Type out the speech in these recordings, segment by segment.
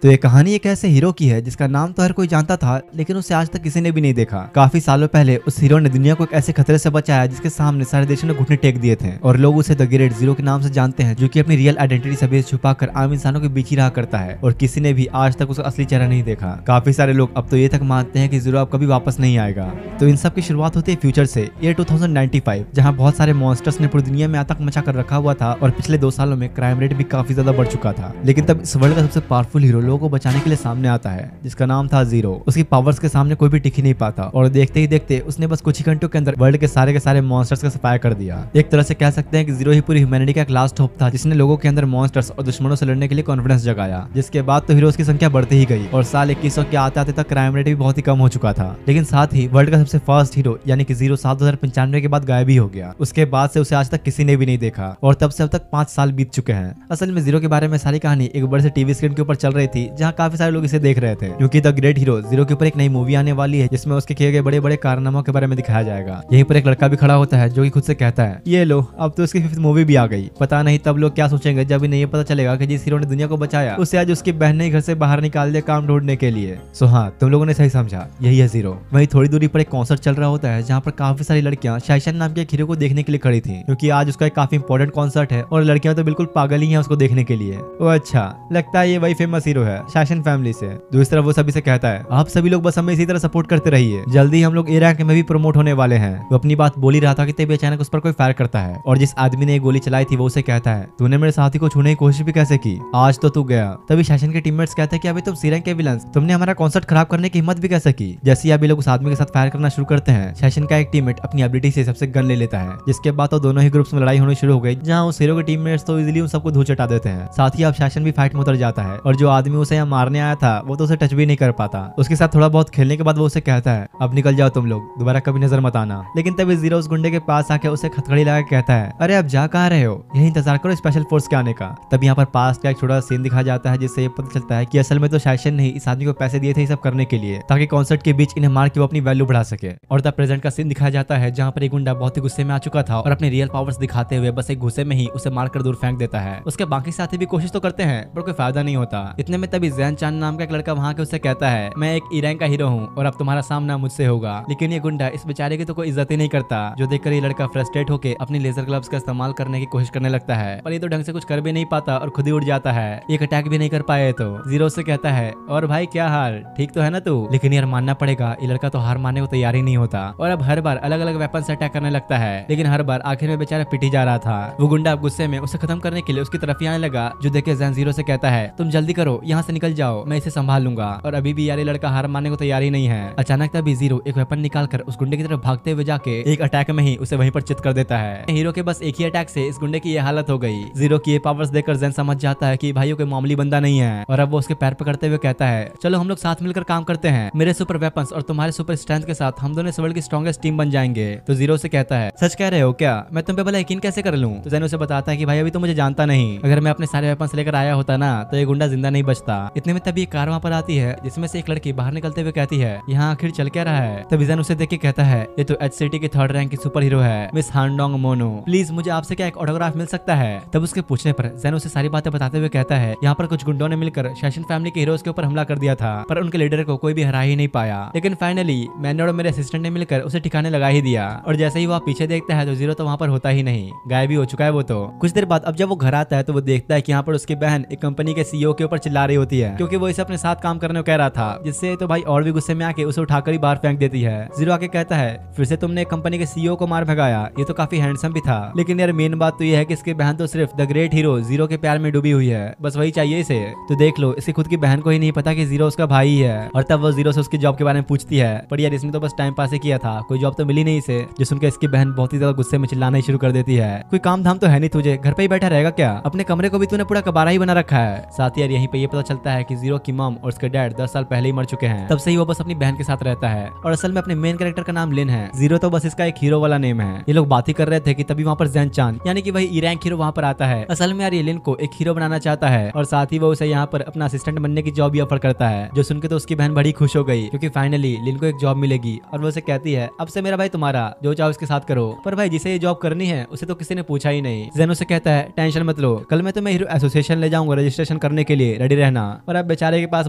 तो ये कहानी एक ऐसे हीरो की है जिसका नाम तो हर कोई जानता था, लेकिन उसे आज तक किसी ने भी नहीं देखा। काफी सालों पहले उस हीरो ने दुनिया को एक ऐसे खतरे से बचाया जिसके सामने सारे देशों ने घुटने टेक दिए थे, और लोग उसे द ग्रेट जीरो के नाम से जानते हैं, जो कि अपनी रियल आइडेंटिटी सभी छुपाकर आम इंसानों के बीच ही रहा करता है, और किसी ने भी आज तक उसका असली चेहरा नहीं देखा। काफी सारे लोग अब तो ये तक मानते हैं कि जीरो अब कभी वापस नहीं आएगा। तो इन सब की शुरुआत होती है फ्यूचर से, ईयर 2095, जहाँ बहुत सारे मॉन्स्टर्स ने पूरी दुनिया में आतंक मचा कर रखा हुआ था, और पिछले 2 सालों में क्राइम रेट भी काफी ज्यादा बढ़ चुका था। लेकिन तब इस वर्ल्ड का सबसे पावरफुल हीरो लोगों को बचाने के लिए सामने आता है, जिसका नाम था जीरो। उसकी पावर्स के सामने कोई भी टिक ही नहीं पाता, और देखते ही देखते उसने बस कुछ ही घंटों के अंदर वर्ल्ड के सारे मॉन्स्टर्स का सफाया कर दिया। एक तरह से कह सकते हैं कि जीरो ही पूरी ह्यूमैनिटी का एक लास्ट होप था, जिसने लोगों के अंदर मॉन्स्टर्स और दुश्मनों से लड़ने के लिए कॉन्फिडेंस जगाया। जिसके बाद तो हीरोज की संख्या बढ़ती ही गई, और साल 2100 के आते आते तक क्राइम रेट भी बहुत ही कम हो चुका था। लेकिन साथ ही वर्ल्ड का सबसे फर्स्ट हीरो यानी कि जीरो साल 2095 के बाद गायब ही हो गया। उसके बाद से उसे आज तक किसी ने भी नहीं देखा, और तब से अब तक 5 साल बीत चुके हैं। असल में जीरो के बारे में सारी कहानी एक बड़े से टीवी स्क्रीन के ऊपर चल रही थी, जहाँ काफी सारे लोग इसे देख रहे थे, क्योंकि द ग्रेट हीरो जीरो के ऊपर एक नई मूवी आने वाली है, जिसमें उसके किए गए बड़े बड़े कारनामों के बारे में दिखाया जाएगा। यहीं पर एक लड़का भी खड़ा होता है, जो कि खुद से कहता है, ये लो अब तो उसकी 5th मूवी भी आ गई। पता नहीं तब लोग क्या सोचेंगे जब इन्हें ये पता चलेगा कि जिस हीरो ने दुनिया को बचाया, उसे आज उसकी बहन ने घर से बाहर निकाल दिया काम ढूंढने के लिए। सो हाँ, तुम लोगों ने सही समझा, यही है जीरो। वहीं थोड़ी दूरी पर एक कॉन्सर्ट चल रहा होता है, जहाँ पर काफी सारी लड़कियां शाइशन नाम के एक हीरो को देखने के लिए खड़ी थी, क्योंकि आज उसका एक काफी इंपॉर्टेंट कॉन्सर्ट है, और लड़कियां तो बिल्कुल पागल ही हैं उसको देखने के लिए। ओ अच्छा, लगता है ये वही फेमस हीरो है शाइशन फैमिली से। दूसरी तरफ वो सभी से कहता है, आप सभी लोग बस हमें इसी तरह सपोर्ट करते रहिए, जल्दी हम लोग ए रैंक में भी प्रमोट होने वाले हैं। वो अपनी बात बोल ही रहा था कि तभी अचानक उस पर कोई फायर करता है, और जिस आदमी ने ये गोली चलाई थी वो उसे कहता है, तूने मेरे साथी को छूने की कोशिश भी कैसे की, आज तो तू गया। तभी शासन के टीममेट्स कहते हैं कि अभी तुम सी रैंक के विलन्स, तुमने हमारा कॉन्सर्ट खराब करने की हिम्मत भी कैसे की। जैसे ही अभी लोग उस आदमी के साथ फायर करना शुरू करते हैं, शासन का एक टीममेट अपनी एबिलिटी से सबसे गन ले लेता है, जिसके बाद तो दोनों ही ग्रुप्स में लड़ाई होनी शुरू हो गई, जहाँ उस हीरो के टीममेट्स तो इजीली उन सबको धूल चटा देते हैं। साथ ही अब शासन भी फाइट में उतर जाता है, और जो आदमी उसे यहाँ मारने आया था वो तो उसे टच भी नहीं कर पाता। उसके साथ थोड़ा बहुत खेलने के बाद वो उसे कहता है, अब निकल जाओ तुम लोग, दोबारा कभी नजर मत आना। लेकिन तभी जीरो उस गुंडे के पास आके उसे खतखड़ी लगा के कहता है, अरे अब जा कहाँ रहे हो, यही इंतजार करो स्पेशल फोर्स के आने का। तब यहाँ पर पास का एक छोटा सीन दिखा जाता है, जिससे ये पता चलता है कि असल में तो शासन ने इस आदमी को पैसे दिए थे ये सब करने के लिए, ताकि कॉन्सर्ट के बीच इन्हें मार के वो अपनी वैल्यू बढ़ा सके। और तब प्रेजेंट का सीन दिखाया जाता है, जहाँ पर एक गुंडा बहुत ही गुस्से में आ चुका था, और अपने रियल पावर्स दिखाते हुए बस एक गुस्से में ही उसे मारकर दूर फेंक देता है। उसके बाकी साथी भी कोशिश तो करते हैं, पर कोई फायदा नहीं होता। इतने में तभी जैन चांद नाम का एक लड़का वहाँ के उसे कहता है, मैं एक ई रैंक का हीरो हूँ, और अब तुम्हारा सामना मुझसे होगा। लेकिन ये गुंडा इस बेचारे की तो कोई इज्जत ही नहीं करता, जो देखकर ये लड़का फ्रस्ट्रेट होकर अपनी लेजर ग्लव्स का इस्तेमाल करने की कोशिश करने लगता है, पर ये तो ढंग से कुछ कर भी नहीं पाता और खुद ही उड़ जाता है। एक अटैक भी नहीं कर पाए तो जीरो से कहता है, और भाई क्या हाल, ठीक तो है ना तू। लेकिन यार मानना पड़ेगा, ये लड़का तो हार मानने को तैयार ही नहीं होता, और अब हर बार अलग अलग वेपन से अटैक करने लगता है। लेकिन हर बार आखिर में बेचारा पिट ही जा रहा था। वो गुंडा अब गुस्से में उसे खत्म करने के लिए उसकी तरफ ही आने लगा, जो देखे जैन जीरो से कहता है, तुम जल्दी करो, यहाँ से निकल जाओ, मैं इसे संभाल लूंगा। और अभी भी यार ये लड़का हार मानने को तैयार ही नहीं है। अचानक तभी जीरो एक वेपन निकालकर उस गुंडे की तरफ भागते हुए जाके एक अटैक में ही उसे वहीं पर चित कर देता है। हीरो के बस एक ही अटैक से इस गुंडे की ये हालत हो गई। जीरो की ये पावर्स देखकर जैन समझ जाता है कि भाइयों के मामूली बंदा नहीं है, और अब वो उसके पैर पकड़ते हुए कहता है, चलो हम लोग साथ मिलकर काम करते हैं, मेरे सुपर वेपन्स और तुम्हारे सुपर स्ट्रेंथ के साथ हम दोनों इस वर्ल्ड की स्ट्रॉन्गेस्ट टीम बन जाएंगे। तो जीरो से कहता है, सच कह रहे हो क्या, मैं तुम पे भला यकीन कैसे कर लूं। तो जैन उसे बताता है कि भाई अभी तो मुझे जानता नहीं, अगर मैं अपने सारे वेपन्स लेकर आया होता ना तो ये गुंडा जिंदा नहीं बचता। इतने में तभी एक कार वहां पर आती है, जिसमें से एक लड़की बाहर निकलते हुए कहती है, यहाँ आखिर चल क्या रहा है। तभी जैन उसे देख के कहता है, ये तो एच सिटी की 3rd रैंक की सुपर हीरो है, मिस हानडोंग मोनो, प्लीज मुझे आपसे क्या एक ऑटोग्राफ मिल सकता है। तब उसके पूछने पर जैन उसे सारी बातें बताते हुए कहता है, यहाँ पर कुछ गुंडों ने मिलकर शासन फैमिली के हीरोज के ऊपर हमला कर दिया था, पर उनके लीडर को कोई भी हरा ही नहीं पाया। लेकिन फाइनली मैंने और मेरे असिस्टेंट ने मिलकर उसे ठिकाने लगा ही दिया। और जैसे ही वो पीछे देखता है तो जीरो तो वहाँ पर होता ही नहीं, गायब ही हो चुका है वो तो। कुछ देर बाद अब जब वो घर आता है तो वो देखता है कि यहाँ पर उसकी बहन एक कंपनी के सीईओ के ऊपर चिल्ला रही होती है, क्योंकि वो इसे अपने साथ काम करने को कह रहा था, जिससे तो भाई और भी गुस्से में आके उसे उठाकर ही बाहर फेंक देती है। जीरो आके कहता है, फिर से तुमने कंपनी के सीईओ को मार भगाया, ये तो काफी हैंडसम भी था। लेकिन यार मेन बात तो ये है कि इसकी बहन तो सिर्फ द ग्रेट हीरो जीरो के प्यार में डूबी हुई है, बस वही चाहिए इसे। तो देख लो, इसकी खुद की बहन को ही नहीं पता कि जीरो उसका भाई है। और तब वो जीरो से उसकी जॉब के बारे में पूछती है, पर यार इसने तो बस टाइम पास ही किया था, कोई जॉब तो मिली नहीं इसे। जो सुनकर इसकी बहन बहुत ही ज्यादा गुस्से में चिल्लाना ही शुरू कर देती है, कोई काम धाम तो है नहीं तुझे, घर पे ही बैठा रहेगा क्या, अपने कमरे को भी तूने पूरा कबाड़ा ही बना रखा है। साथ ही यार यहीं पे ये पता चलता है कि जीरो की मॉम और उसके डैड 10 साल पहले ही मर चुके हैं। तब से ही वो बस अपनी बहन के साथ रहता है, और असल में अपने मेन कैरेक्टर का नाम लिन है, जीरो तो बस इसका एक हीरो वाला नेम है। ये लोग बात ही कर रहे थे कि तभी वहाँ पर जैन चांद यानी कि वही ई रैंक हीरो वहाँ पर आता है। असल में यार ये लिन को एक हीरो बनाना चाहता है, और साथ ही वो उसे यहाँ पर अपना असिस्टेंट बनने की जॉब भी ऑफर करता है, जो सुनकर तो उसकी बहन बड़ी खुश हो गई, क्योंकि फाइनली लिन को एक जॉब मिलेगी। और वो उसे कहती है, अब से मेरा भाई तुम्हारा, जो चाहो उसके साथ करो। पर भाई जिसे ये जॉब करनी है उसे तो किसी ने पूछा ही नहीं। जैन उसे कहता है, टेंशन मत लो, कल मैं तुम्हें हीरो एसोसिएशन ले जाऊंगा रजिस्ट्रेशन करने के लिए, रेडी रहना। और अब बेचारे के पास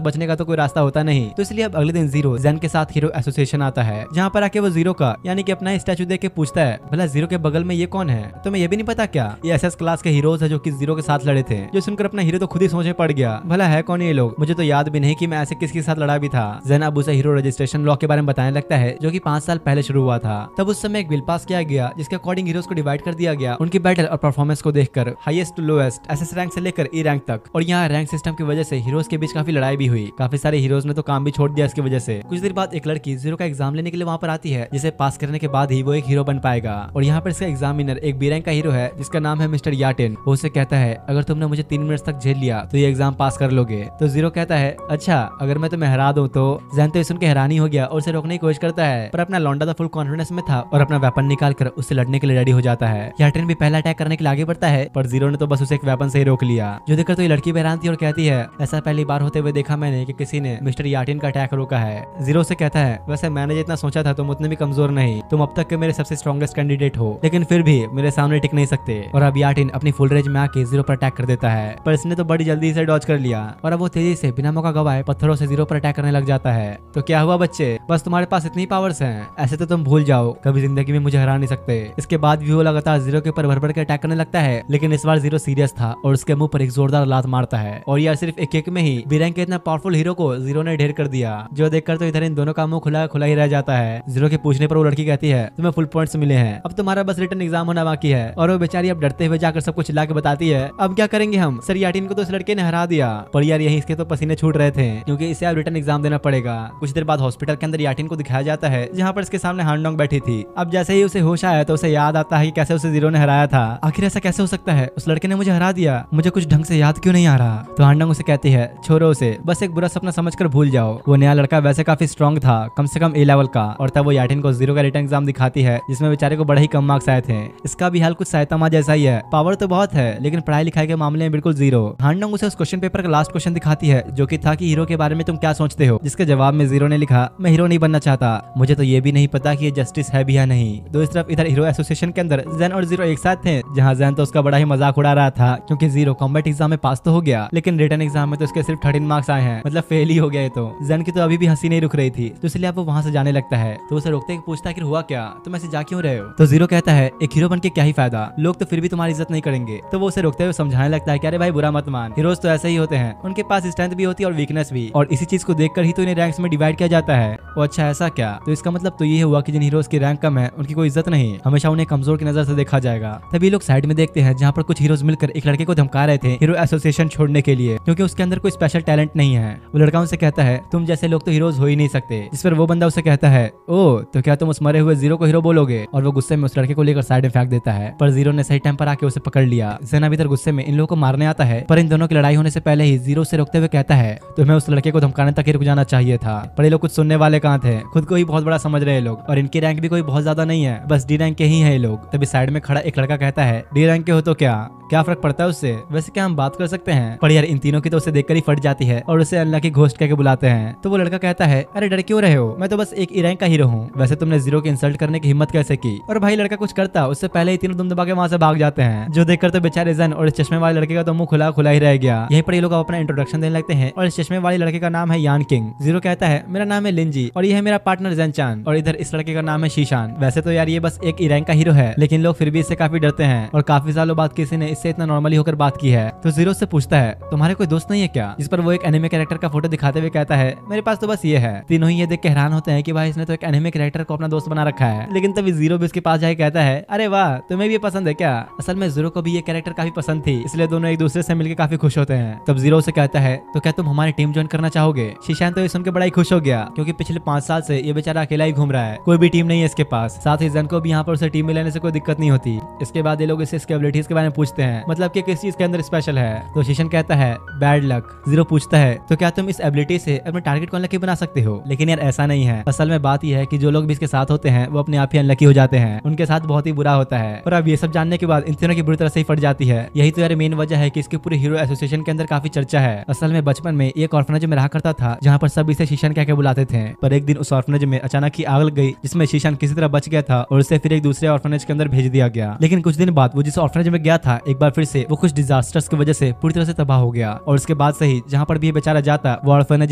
बचने का तो कोई रास्ता होता नहीं, तो इसलिए अब अगले दिन जीरो जेन के साथ हीरो एसोसिएशन आता है, जहाँ पर आके वो जीरो का यानी कि अपना स्टैचू देख के पूछता है, भला जीरो के बगल में ये कौन है? तुम्हें ये भी नहीं पता क्या? ये एसएस क्लास के हीरोज है जो कि जीरो के साथ लड़े थे। जो सुनकर अपना हीरो तो खुद ही सोच में पड़ गया, भला है कौन ये लोग? मुझे तो याद भी नहीं कि मैं ऐसे किसके साथ लड़ा भी था। जेन अब उसे हीरो रजिस्ट्रेशन लॉ के बारे में बताने लगता है, जो कि 5 साल पहले शुरू हुआ था। तब उस समय एक बिल पास किया गया जिसके अकॉर्डिंग हीरोज को डिवाइड कर दिया गया उनकी बैटल और परफॉर्मेंस को देखकर, highest to lowest, SS rank से लेकर ई रैंक तक। और यहाँ रैंक सिस्टम की वजह से हीरोज के बीच काफी लड़ाई भी हुई। काफी सारे हीरोज ने तो काम भी छोड़ दिया इसकी वजह से। कुछ देर बाद एक लड़की जीरो का एग्जाम लेने के लिए वहाँ पर आती है, जिसे पास करने के बाद ही वो एक हीरो बन पाएगा। और यहाँ पर इसका एग्जामिनर एक बी रैंक का हीरो है जिसका नाम है मिस्टर याटिन। वो उसे कहता है, अगर तुमने मुझे 3 मिनट तक झेल लिया तो ये एग्जाम पास कर लोगे। तो जीरो कहता है, अच्छा अगर मैं तुम्हें हरा दूं तो? जैन तो सुन के हैरानी हो गया और उसे रोकने की कोशिश करता है, पर अपना लौंडा तो फुल कॉन्फिडेंस में था और अपना वेपन निकाल कर उससे लड़ने के लिए रेडी हो जाता है। याटिन भी पहला अटैक करने के लिए आगे बढ़ता है, पर जीरो ने तो बस उसे एक वेपन से ही रोक लिया। जो देखकर तो ये लड़की हैरान थी और कहती है, ऐसा पहली बार होते हुए देखा मैंने कि किसी ने मिस्टर याटिन का अटैक रोका है। जीरो से कहता है, वैसे मैंने जितना सोचा था तुम उतने भी कमजोर नहीं, तुम अब तक के मेरे सबसे स्ट्रॉन्गेस्ट कैंडिडेट हो, लेकिन फिर भी मेरे सामने टिक नहीं सकते। और अब याटिन अपनी फुल रेंज में आके जीरो पर अटैक कर देता है, पर इसने तो बड़ी जल्दी से डॉज कर लिया और अब वो तेजी से बिना मौका गवाए पत्थरों से जीरो पर अटैक करने लग जाता है। तो क्या हुआ बच्चे, बस तुम्हारे पास इतनी पावर्स हैं? ऐसे तो तुम भूल जाओ, कभी जिंदगी में मुझे हरा नहीं सकते। इसके बाद भी वो लगातार जीरो के ऊपर भर के अटैक करने लगता है, लेकिन इस बार जीरो सीरियस था और उसके मुंह पर एक जोरदार लात मारता है। और यार सिर्फ एक किक में ही बी रैंक के इतना पावरफुल हीरो को जीरो ने ढेर कर दिया, जो देखकर तो इधर इन दोनों का मुंह खुला खुला ही रह जाता है। जीरो के पूछने पर वो लड़की कहती है, तुम्हें फुल पॉइंट्स मिले हैं, अब तुम्हारा बस रिटर्न एग्जाम होना बाकी है। और वो बेचारी अब डरते हुए जाकर सब कुछ ला के बताती है, अब क्या करेंगे हम? सर याटिन को तो इस लड़के ने हरा दिया, पर यार यही इसके तो पसीने छूट रहे थे क्योंकि इसे अब रिटर्न एग्जाम देना पड़ेगा। कुछ देर बाद हॉस्पिटल के अंदर याटिन को दिखाया जाता है, जहाँ पर इसके सामने हांडोंग बैठी थी। अब जैसे ही उसे होश आया तो उसे याद आता है कि कैसे उसे जीरो ने हराया था। आखिर ऐसा कैसे हो सकता है? उस लड़के ने मुझे हरा दिया, मुझे कुछ ढंग से याद क्यों नहीं आ रहा? तो हांडोंग उसे कहती है, छोड़ो उसे, बस एक बुरा सपना समझकर भूल जाओ। वो नया लड़का वैसे काफी स्ट्रॉन्ग था, कम से कम ए लेवल का। और तब वो याटिन को जीरो का रिटर्न एग्जाम दिखाती है, जिसमें बेचारे को बड़े ही कम मार्क्स आए थे। इसका भी हाल कुछ साइतामा जैसा ही है, पावर तो बहुत है लेकिन पढ़ाई लिखाई के मामले में बिल्कुल जीरो। हांडोंग उसे उस क्वेश्चन पेपर का लास्ट क्वेश्चन दिखाती है, जो कि था कि हीरो के बारे में तुम क्या सोचते हो, जिसके जवाब में जीरो ने लिखा, मैं हीरो नहीं बनना चाहता, मुझे तो ये भी नहीं पता कि ये जस्टिस है भी या नहीं। तो इस तरफ इधर हीरो एसोसिएशन के अंदर जैन और जीरो एक साथ थे, जहाँ जैन तो उसका बड़ा ही मजाक उड़ा रहा था क्योंकि जीरो कॉम्बैट एग्जाम में पास तो हो गया, लेकिन रिटर्न एग्जाम में तो उसके सिर्फ 13 मार्क्स आए हैं, मतलब फेल ही हो गए। तो जैन की तो अभी भी हंसी नहीं रुक रही थी, तो इसलिए अब वो वहाँ से जाने लगता है। तो उसे रोकते पूछता है कि हुआ क्या, तुम ऐसे जा क्यों रहे हो? तो जीरो कहता है, एक हीरो बन के क्या ही फायदा, लोग तो फिर भी तुम्हारी इज्जत नहीं करेंगे। तो वो उसे रोकते हुए समझाने लगता है कि अरे भाई बुरा मत मान, हीरोज तो ऐसे ही होते हैं, उनके पास स्ट्रेंथ भी होती है और वीकनेस भी, और इसी चीज को देखकर ही तो इन्हें रैंक्स में डिवाइड किया जाता है। वो अच्छा ऐसा क्या? तो इसका मतलब तो ये हुआ कि जिन हीरोज की रैंक कम है उनकी कोई इज्जत नहीं, हमेशा उन्हें कमजोर की नजर से देखा जाएगा। तभी लोग साइड में देखते हैं, जहाँ पर कुछ हीरोज मिलकर एक लड़के को धमका रहे थे हीरो एसोसिएशन छोड़ने के लिए, क्योंकि उसके अंदर कोई स्पेशल टैलेंट नहीं है। वो लड़का उनसे कहता है, तुम जैसे लोग तो हीरोज हो ही नहीं सकते। जिस पर वो बंदा उसे कहता है, ओ तो क्या तुम उस मरे हुए जीरो को हीरो बोलोगे? और वो गुस्से में उस लड़के को लेकर साइड में फेंक देता है, पर जीरो ने सही टाइम पर आके उसे पकड़ लिया। जैन अभी इधर गुस्से में इन लोगों को मारने आता है, पर इन दोनों की लड़ाई होने से पहले ही जीरो से रोकते हुए कहता है, तुम्हें उस लड़के को धमकाने तक ही रुक जाना चाहिए था। पर ये लोग कुछ सुनने वाले कहाँ थे, खुद को ही बहुत बड़ा समझ रहे हैं लोग, और इनकी रैंक भी कोई बहुत ज्यादा नहीं है, बस डी रैंक के ही है ये लोग। तभी साइड में खड़ा एक लड़का कहता है, डी रैंक के हो तो क्या फर्क पड़ता है उससे, वैसे क्या हम बात कर सकते हैं? पर यार इन तीनों की तो उसे देखकर ही फट जाती है और उसे अल्लाह की घोस्ट कह के बुलाते हैं। तो वो लड़का कहता है, अरे डर क्यों रहे हो, मैं तो बस एक ई रैंक का हीरो हूँ, वैसे तुमने जीरो की इंसल्ट करने की हिम्मत कैसे की? और भाई लड़का कुछ करता उससे पहले ही तीनों दुम दबा के वहाँ से भाग जाते हैं, जो देखकर तो बेचारे जैन और इस चश्मे वाले लड़के का तो मुंह खुला खुला ही रह गया। यहीं पर ये लोग अपना इंट्रोडक्शन देने लगते हैं, और इस चश्मे वाले लड़के का नाम है यान किंग। जीरो कहता है, मेरा नाम है लिंजी और ये है मेरा पार्टनर जैन चान, और इधर इस लड़के का नाम है शीशान। वैसे तो यार ये बस एक ई रैंक का हीरो है, लेकिन लोग फिर भी इससे काफी डरते हैं, और काफी सालों बाद किसी ने इससे इतना नॉर्मली होकर बात की है। तो जीरो से पूछता है, तुम्हारे कोई दोस्त नहीं है क्या? जिस पर वो एक एनिमे कैरेक्टर का फोटो दिखाते हुए कहता है, मेरे पास तो बस ये है। तीनों ही ये देख के हैरान होते हैं कि भाई इसने तो एक एनिमे कैरेक्टर को अपना दोस्त बना रखा है। लेकिन तभी जीरो भी उसके पास जाके कहता है, अरे वाह तुम्हें भी ये पसंद है क्या? असल में जीरो को भी ये कैरेक्टर काफी पसंद थी, इसलिए दोनों एक दूसरे से मिलकर काफी खुश होते हैं। तब जीरो से कहता है, तो क्या तुम हमारी टीम ज्वाइन करना चाहोगे? शीशान तो ये सुनकर बड़ा ही खुश हो गया, क्योंकि पिछले 5 साल से ये बेचारा अकेला ही घूम रहा है, कोई भी टीम नहीं है इसके पास। साथ ही जैन को भी यहाँ पर उसे टीम में लेने से कोई दिक्कत नहीं होती। इसके बाद ये लोग इससे इसके एबिलिटीज के बारे में पूछते हैं, मतलब कि किस चीज के अंदर स्पेशल है। तो शीशान कहता है, बैड लक। जीरो पूछता है, तो क्या तुम इस एबिलिटी से अपने टारगेट को अनलकी बना सकते हो? लेकिन यार ऐसा नहीं है, असल में बात यह है कि जो लोग भी इसके साथ होते हैं वो अपने आप ही अनलकी हो जाते हैं, उनके साथ बहुत ही बुरा होता है। और अब ये सब जानने के बाद इन तीनों की बुरी तरह से ही फट जाती है। यही तो यार मेन वजह है कि इसके पूरे हीरो एसोसिएशन के अंदर काफी चर्चा है। असल में बचपन में एक ऑर्फनेज में रहा करता था, जहाँ पर सब इसे शीशान कह के बुलाते थे, पर एक दिन उस ऑर्फनेज में अचानक ही आग लग गई, जिसमें शीशान किसी तरह बच गया था और उसे फिर एक दूसरे ऑर्फनेज के अंदर भेज दिया गया। लेकिन कुछ दिन बाद वो जिस ऑर्फनेज में गया था, एक बार फिर से वो कुछ डिजास्टर्स की वजह से पूरी तरह से तबाह हो गया। और उसके बाद से ही जहाँ पर भी बेचारा जाता वो ऑर्फनेज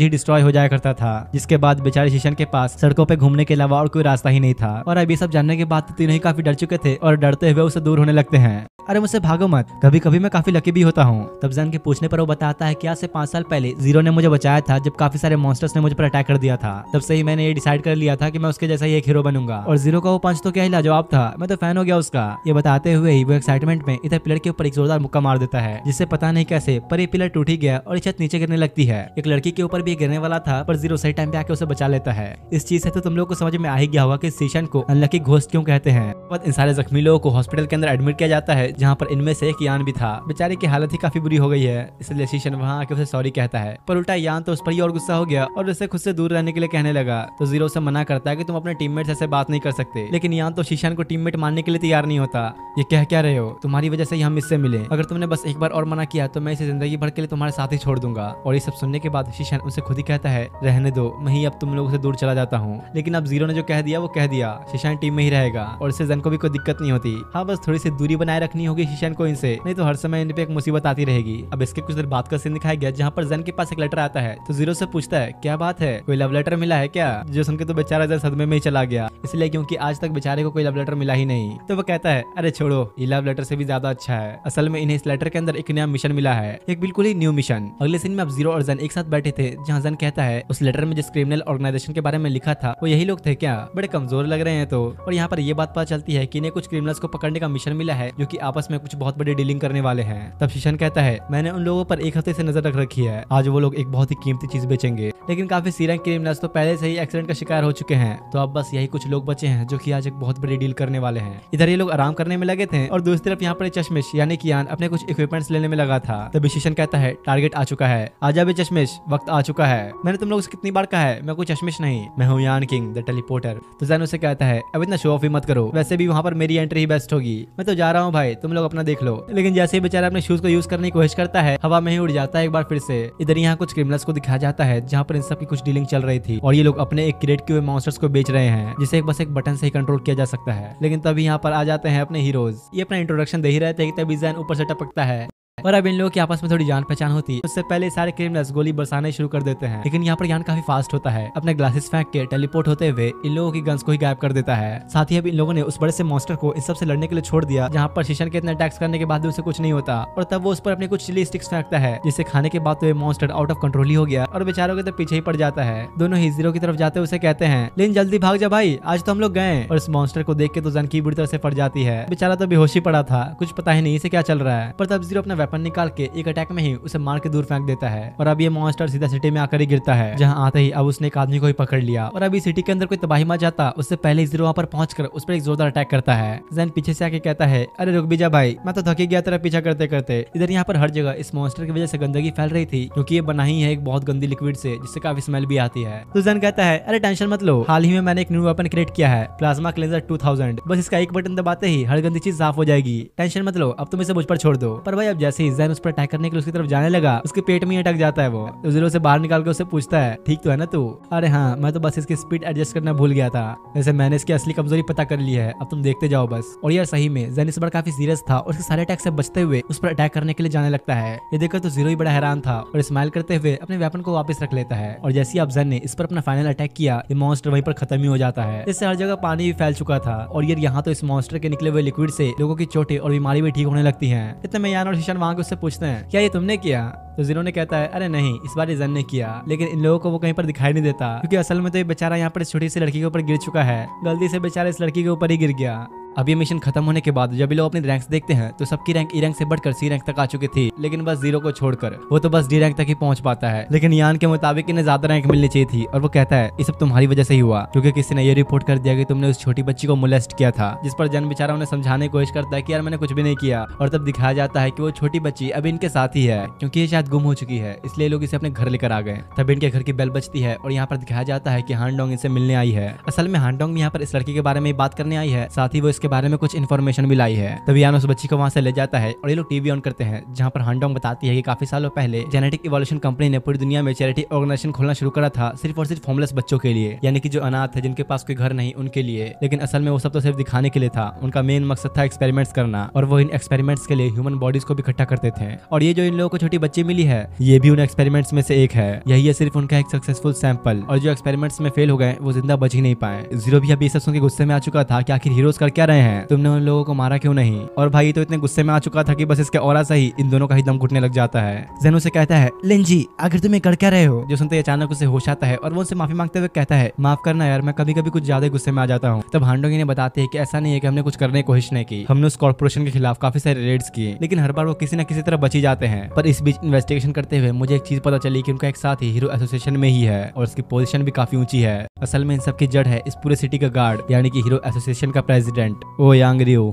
ही डिस्ट्रॉय हो जाया करता था, जिसके बाद बेचारे शीशन के पास सड़कों पे घूमने के अलावा और कोई रास्ता ही नहीं था। और अब ये सब जानने के बाद तीनों ही काफी डर चुके थे और डरते हुए उसे दूर होने लगते हैं। अरे मुझसे भागो मत, कभी कभी मैं काफी लकी भी होता हूँ। तब जैन के पूछने पर वो बताता है कि आज से 5 साल पहले जीरो ने मुझे बचाया था जब काफी सारे मॉन्स्टर्स ने मुझे पर अटैक कर दिया था। तब से ही मैंने ये डिसाइड कर लिया था कि मैं उसके जैसा ही एक हीरो बनूंगा। और जीरो का वो पंच तो क्या ही लाजवाब था, मैं तो फैन हो गया उसका। ये बताते हुए ही वो एक्साइटमेंट में इधर पिलर के ऊपर एक जोरदार मुक्का मार देता है, जिससे पता नहीं कैसे पर ये पिलर टूट ही गया और छत नीचे गिरने लगती है। एक लड़की के ऊपर भी गिरने वाला था पर जीरो सही टाइम पे आके उसे बचा लेता है। इस चीज से तो तुम लोग को समझ में आ ही गया होगा कि शीशन को अनलकी घोस्ट क्यों कहते हैं। इन सारे जख्मी लोगों को हॉस्पिटल के अंदर एडमिट किया जाता है, जहाँ पर इनमें से यान भी था। बेचारे की हालत ही काफी बुरी हो गई है, इसलिए शीशन वहाँ आके उसे सॉरी कहता है। पर उल्टा यान तो उस पर ही और गुस्सा हो गया और उसे खुद से दूर रहने के लिए कहने लगा। तो जीरो उसे मना करता है कि तुम अपने टीममेट से बात नहीं कर सकते, लेकिन यान तो शीशन को टीममेट मानने के लिए तैयार नहीं होता। ये कह क्या रहे हो, तुम्हारी वजह से ही हम इससे मिले, अगर तुमने बस एक बार और मना किया तो मैं इसे जिंदगी भर के लिए तुम्हारे साथ ही छोड़ दूंगा। और ये सब सुनने के बाद शीशन उसे खुद ही कहता है रहने दो, मैं ही अब तुम लोगों से दूर चला जाता हूँ। लेकिन अब जीरो ने जो कह दिया वो कह दिया, शीशन टीम में ही रहेगा और इससे जन को भी कोई दिक्कत नहीं होती। हाँ बस थोड़ी सी दूरी बनाए रखनी होगी शीशन को इनसे, नहीं तो हर समय इन पे एक मुसीबत आती रहेगी। अब इसके कुछ देर बाद का सीन दिखाया गया जहाँ पर जन के पास एक लेटर आता है। तो जीरो से पूछता है क्या बात है, कोई लव लेटर मिला है क्या? जो सुन के तो बेचारा जन सदमे में ही चला गया, इसलिए क्योंकि आज तक बेचारे को कोई लव लेटर मिला ही नहीं। तो वो कहता है अरे छोड़ो, ये लव लेटर से भी ज्यादा अच्छा है। असल में इन्हें इस लेटर के अंदर एक नया मिशन मिला है, एक बिल्कुल ही न्यू मिशन। अगले सीन में अब जीरो और जन एक साथ बैठे थे, जहाँ जन कहता है उस लेटर में जिस क्रिमिनल ऑर्गेनाइजेशन के बारे में लिखा था वो यही लोग थे क्या? बड़े कमजोर लग रहे हैं तो। और यहाँ पर ये बात पता चलती है कि इन्हें कुछ क्रिमिनल्स को पकड़ने का मिशन मिला है जो कि आपस में कुछ बहुत बड़ी डीलिंग करने वाले हैं। तब शीशन कहता है मैंने उन लोगों पर एक हफ्ते से नजर रख रखी है, आज वो लोग एक बहुत ही कीमती चीज बेचेंगे। लेकिन काफी सीरियस क्रिमिनल्स तो पहले से ही एक्सीडेंट का शिकार हो चुके हैं, तो अब बस यही कुछ लोग बचे हैं जो कि आज एक बहुत बड़ी डील करने वाले हैं। इधर ये लोग आराम करने में लगे थे और दूसरी तरफ यहाँ पर चश्मिश यानी कि यान अपने कुछ इक्विपमेंट्स लेने में लगा था। तभी शीशन कहता है टारगेट आ चुका है, आजा भी चश्मिश, वक्त आ चुका है। मैंने तुम लोग से कितनी बार कहा है मैं कोई चश्मिश नहीं, मैं हूँ यान किंग द टेलीपोर्टर। तो जैन उसे कहता है अब इतना शो ऑफ ही मत करो, वैसे भी वहाँ पर मेरी एंट्री ही बेस्ट होगी, मैं तो जा रहा हूँ भाई, तुम लोग अपना देख लो। लेकिन जैसे ही बेचारा अपने शूज को यूज करने की कोशिश करता है हवा में ही उड़ जाता है एक बार फिर से। इधर यहाँ कुछ क्रिमिनल्स को दिखाया जाता है जहाँ पर इन सब की कुछ डीलिंग चल रही थी और ये लोग अपने एक क्रिएट किए हुए मॉन्स्टर्स को बेच रहे हैं, जिसे बस एक बटन से ही कंट्रोल किया जा सकता है। लेकिन तभी यहाँ पर आ जाते हैं अपने हीरोज। ये अपना इंट्रोडक्शन दे ही रहे थे कि तभी जैन ऊपर से टपकता है और अब इन लोगों की आपस में थोड़ी जान पहचान होती है। उससे पहले सारे क्रिमिनल्स गोली बरसाने शुरू कर देते हैं, लेकिन यहाँ पर यान काफी फास्ट होता है, अपने ग्लासेस फेंक के टेलीपोर्ट होते हुए इन लोगों की गन्स को ही गायब कर देता है। साथ ही अब इन लोगों ने उस बड़े से मॉन्स्टर को इस सब से लड़ने के लिए छोड़ दिया, जहाँ पर शीशन के इतने अटैक्स करने के बाद भी उसे कुछ नहीं होता। और तब वो उस पर अपने कुछ चिली स्टिक्स फेंकता है, जिसे खाने के बाद तो ये मॉन्स्टर आउट ऑफ कंट्रोल ही हो गया और बेचारों के तो पीछे ही पड़ जाता है। दोनों ही जीरो की तरफ जाते उसे कहते हैं लेकिन जल्दी भाग जा भाई, आज तो हम लोग गए। और इस मॉन्स्टर को देख के तो जन की बुरी तरह से फट जाती है, बेचारा तो बेहोश ही पड़ा था, कुछ पता ही नहीं इसे क्या चल रहा है। पर तब जीरो अपना वेपन निकाल के एक अटैक में ही उसे मार के दूर फेंक देता है और अब ये मॉन्स्टर सीधा सिटी में आकर ही गिरता है, जहाँ आते ही अब उसने एक आदमी को ही पकड़ लिया। और अभी सिटी के अंदर कोई तबाही मच जाता उससे पहले जीरो वहाँ पर पहुंचकर उस पर एक जोरदार अटैक करता है। जैन पीछे से आके कहता है अरे रुक भी जा भाई, मैं तो थकी गया तेरा पीछा करते करते। इधर यहाँ पर हर जगह इस मॉन्स्टर की वजह से गंदगी फैल रही थी, क्योंकि ये बना ही है एक बहुत गंदी लिक्विड से, जिससे काफी स्मेल भी आती है। तो जैन कहता है अरे टेंशन मत लो, हाल ही में मैंने एक न्यू वेपन क्रिएट किया है, प्लाज्मा क्लेंजर 2000, बस इसका एक बटन दबाते ही हर गंदी चीज साफ हो जाएगी, टेंशन मत लो, अब तुम इसे मुझ पर छोड़ दो। पर भाई अब जैसे ही जैन उस पर अटैक करने के लिए उसकी तरफ जाने लगा, उसके पेट में अटक जाता है वो। तो जीरो से बाहर निकाल के उसे पूछता है ठीक तो है ना तू? अरे हाँ, मैं तो बस इसकी स्पीड एडजस्ट करना भूल गया था, वैसे मैंने इसकी असली कमजोरी पता कर ली है, अब तुम देखते जाओ बस। और यार सही में जैन इस बार काफी सीरियस था और उसके सारे अटैक से बचते हुए उस पर अटैक करने के लिए जाने लगता है। ये देखकर तो जीरो ही बड़ा हैरान था और स्माइल करते हुए अपने वेपन को वापस रख लेता है। और जैसे ही अब जैन ने इस पर अपना फाइनल अटैक किया, ये मॉन्स्टर वहीं पर खत्म ही हो जाता है। इससे हर जगह पानी भी फैल चुका था और यार यहाँ तो इस मॉन्स्टर के निकले हुए लिक्विड से लोगों की चोटें और बीमारी भी ठीक होने लगती है। इतने में यान और शीशन वहां के उससे पूछते हैं क्या ये तुमने किया? तो जीरो ने कहता है अरे नहीं, इस बार जैन ने किया, लेकिन इन लोगों को वो कहीं पर दिखाई नहीं देता, क्योंकि असल में तो ये बेचारा यहाँ पर इस छोटी सी लड़की के ऊपर गिर चुका है, गलती से बेचारा इस लड़की के ऊपर ही गिर गया। अब ये मिशन खत्म होने के बाद जब ये लोग अपनी रैंक्स देखते हैं तो सबकी रैंक ई रैंक से बढ़कर सी रैंक तक आ चुकी थी, लेकिन बस जीरो को छोड़कर, वो तो बस डी रैंक तक ही पहुंच पाता है। लेकिन यान के मुताबिक इन्हें ज्यादा रैंक मिलनी चाहिए थी और वो कहता है ये सब तुम्हारी वजह से ही हुआ, क्योंकि किसी ने ये रिपोर्ट कर दिया कि तुमने उस छोटी बच्ची को मोलेस्ट किया था। जिस पर जन बेचारा उन्हें समझाने की कोशिश करता है कि यार मैंने कुछ भी नहीं किया, और तब दिखाया जाता है कि वो छोटी बच्ची अभी इनके साथ ही है, क्योंकि ये शायद गुम हो चुकी है, इसलिए लोग इसे अपने घर लेकर आ गए। तब इनके घर की बेल बजती है और यहाँ पर दिखाया जाता है कि हानडोंग इनसे मिलने आई है। असल में हानडोंग यहाँ पर इस लड़की के बारे में बात करने आई है, साथ ही वो इसके उसके बारे में कुछ इन्फॉर्मेशन भी लाई है। तभी यान उस बच्ची को वहां से ले जाता है और ये लोग टीवी ऑन करते हैं, जहाँ पर हांडोंग बताती है कि काफी सालों पहले जेनेटिक इवोल्यूशन कंपनी ने पूरी दुनिया में चैरिटी ऑर्गेनाइजेशन खोलना शुरू करा था, सिर्फ और सिर्फ होमलेस बच्चों के लिए, यानी कि जो अनाथ है, जिनके पास कोई घर नहीं, उनके लिए। लेकिन असल में वो सब तो सिर्फ दिखाने के लिए था। उनका मेन मकसद था एक्सपेरिमेंट्स करना, और वो इन एक्सपेरिमेंट्स के लिए ह्यूमन बॉडीज को भी इकट्ठा करते थे। और ये जो इन लोगों को छोटी बच्ची मिली है, ये भी उन एक्सपेरिमेंट्स में से एक है। यही है सिर्फ उनका एक सक्सेसफुल सैंपल, और जो एक्सपेरिमेंट्स में फेल हो गए वो जिंदा बच ही नहीं पाए। जीरो भी अभी सब सुन के गुस्से में आ चुका था कि आखिर हीरोज कर क्या रहे हैं, तुमने उन लोगों को मारा क्यों नहीं। और भाई तो इतने गुस्से में आ चुका था कि बस इसके ऑरा से ही इन दोनों का ही दम घुटने लग जाता है। जेन से कहता है, लिंजी आखिर तुम ये कर क्या रहे हो। जो सुनते अचानक उसे होश आता है और वो उनसे माफी मांगते हुए कहता है, माफ करना यार, मैं कभी कभी कुछ ज्यादा गुस्से में आ जाता हूँ। तब हांडोंग इन्हें बताते हैं कि ऐसा नहीं है कि हमने कुछ करने की कोशिश नहीं की, हमने उस कॉर्पोरेशन के खिलाफ काफी सारे रेड्स किए, लेकिन हर बार वो किसी न किसी तरह बच ही जाते हैं। पर इस बीच इन्वेस्टिगेशन करते हुए मुझे एक चीज पता चली कि उनका एक साथी हीरो एसोसिएशन में ही है, और उसकी पोजीशन भी काफी ऊंची है। असल में इन सब की जड़ है इस पूरे सिटी का गार्ड, यानी कि हीरो एसोसिएशन का प्रेसिडेंट ओ यांग रियो।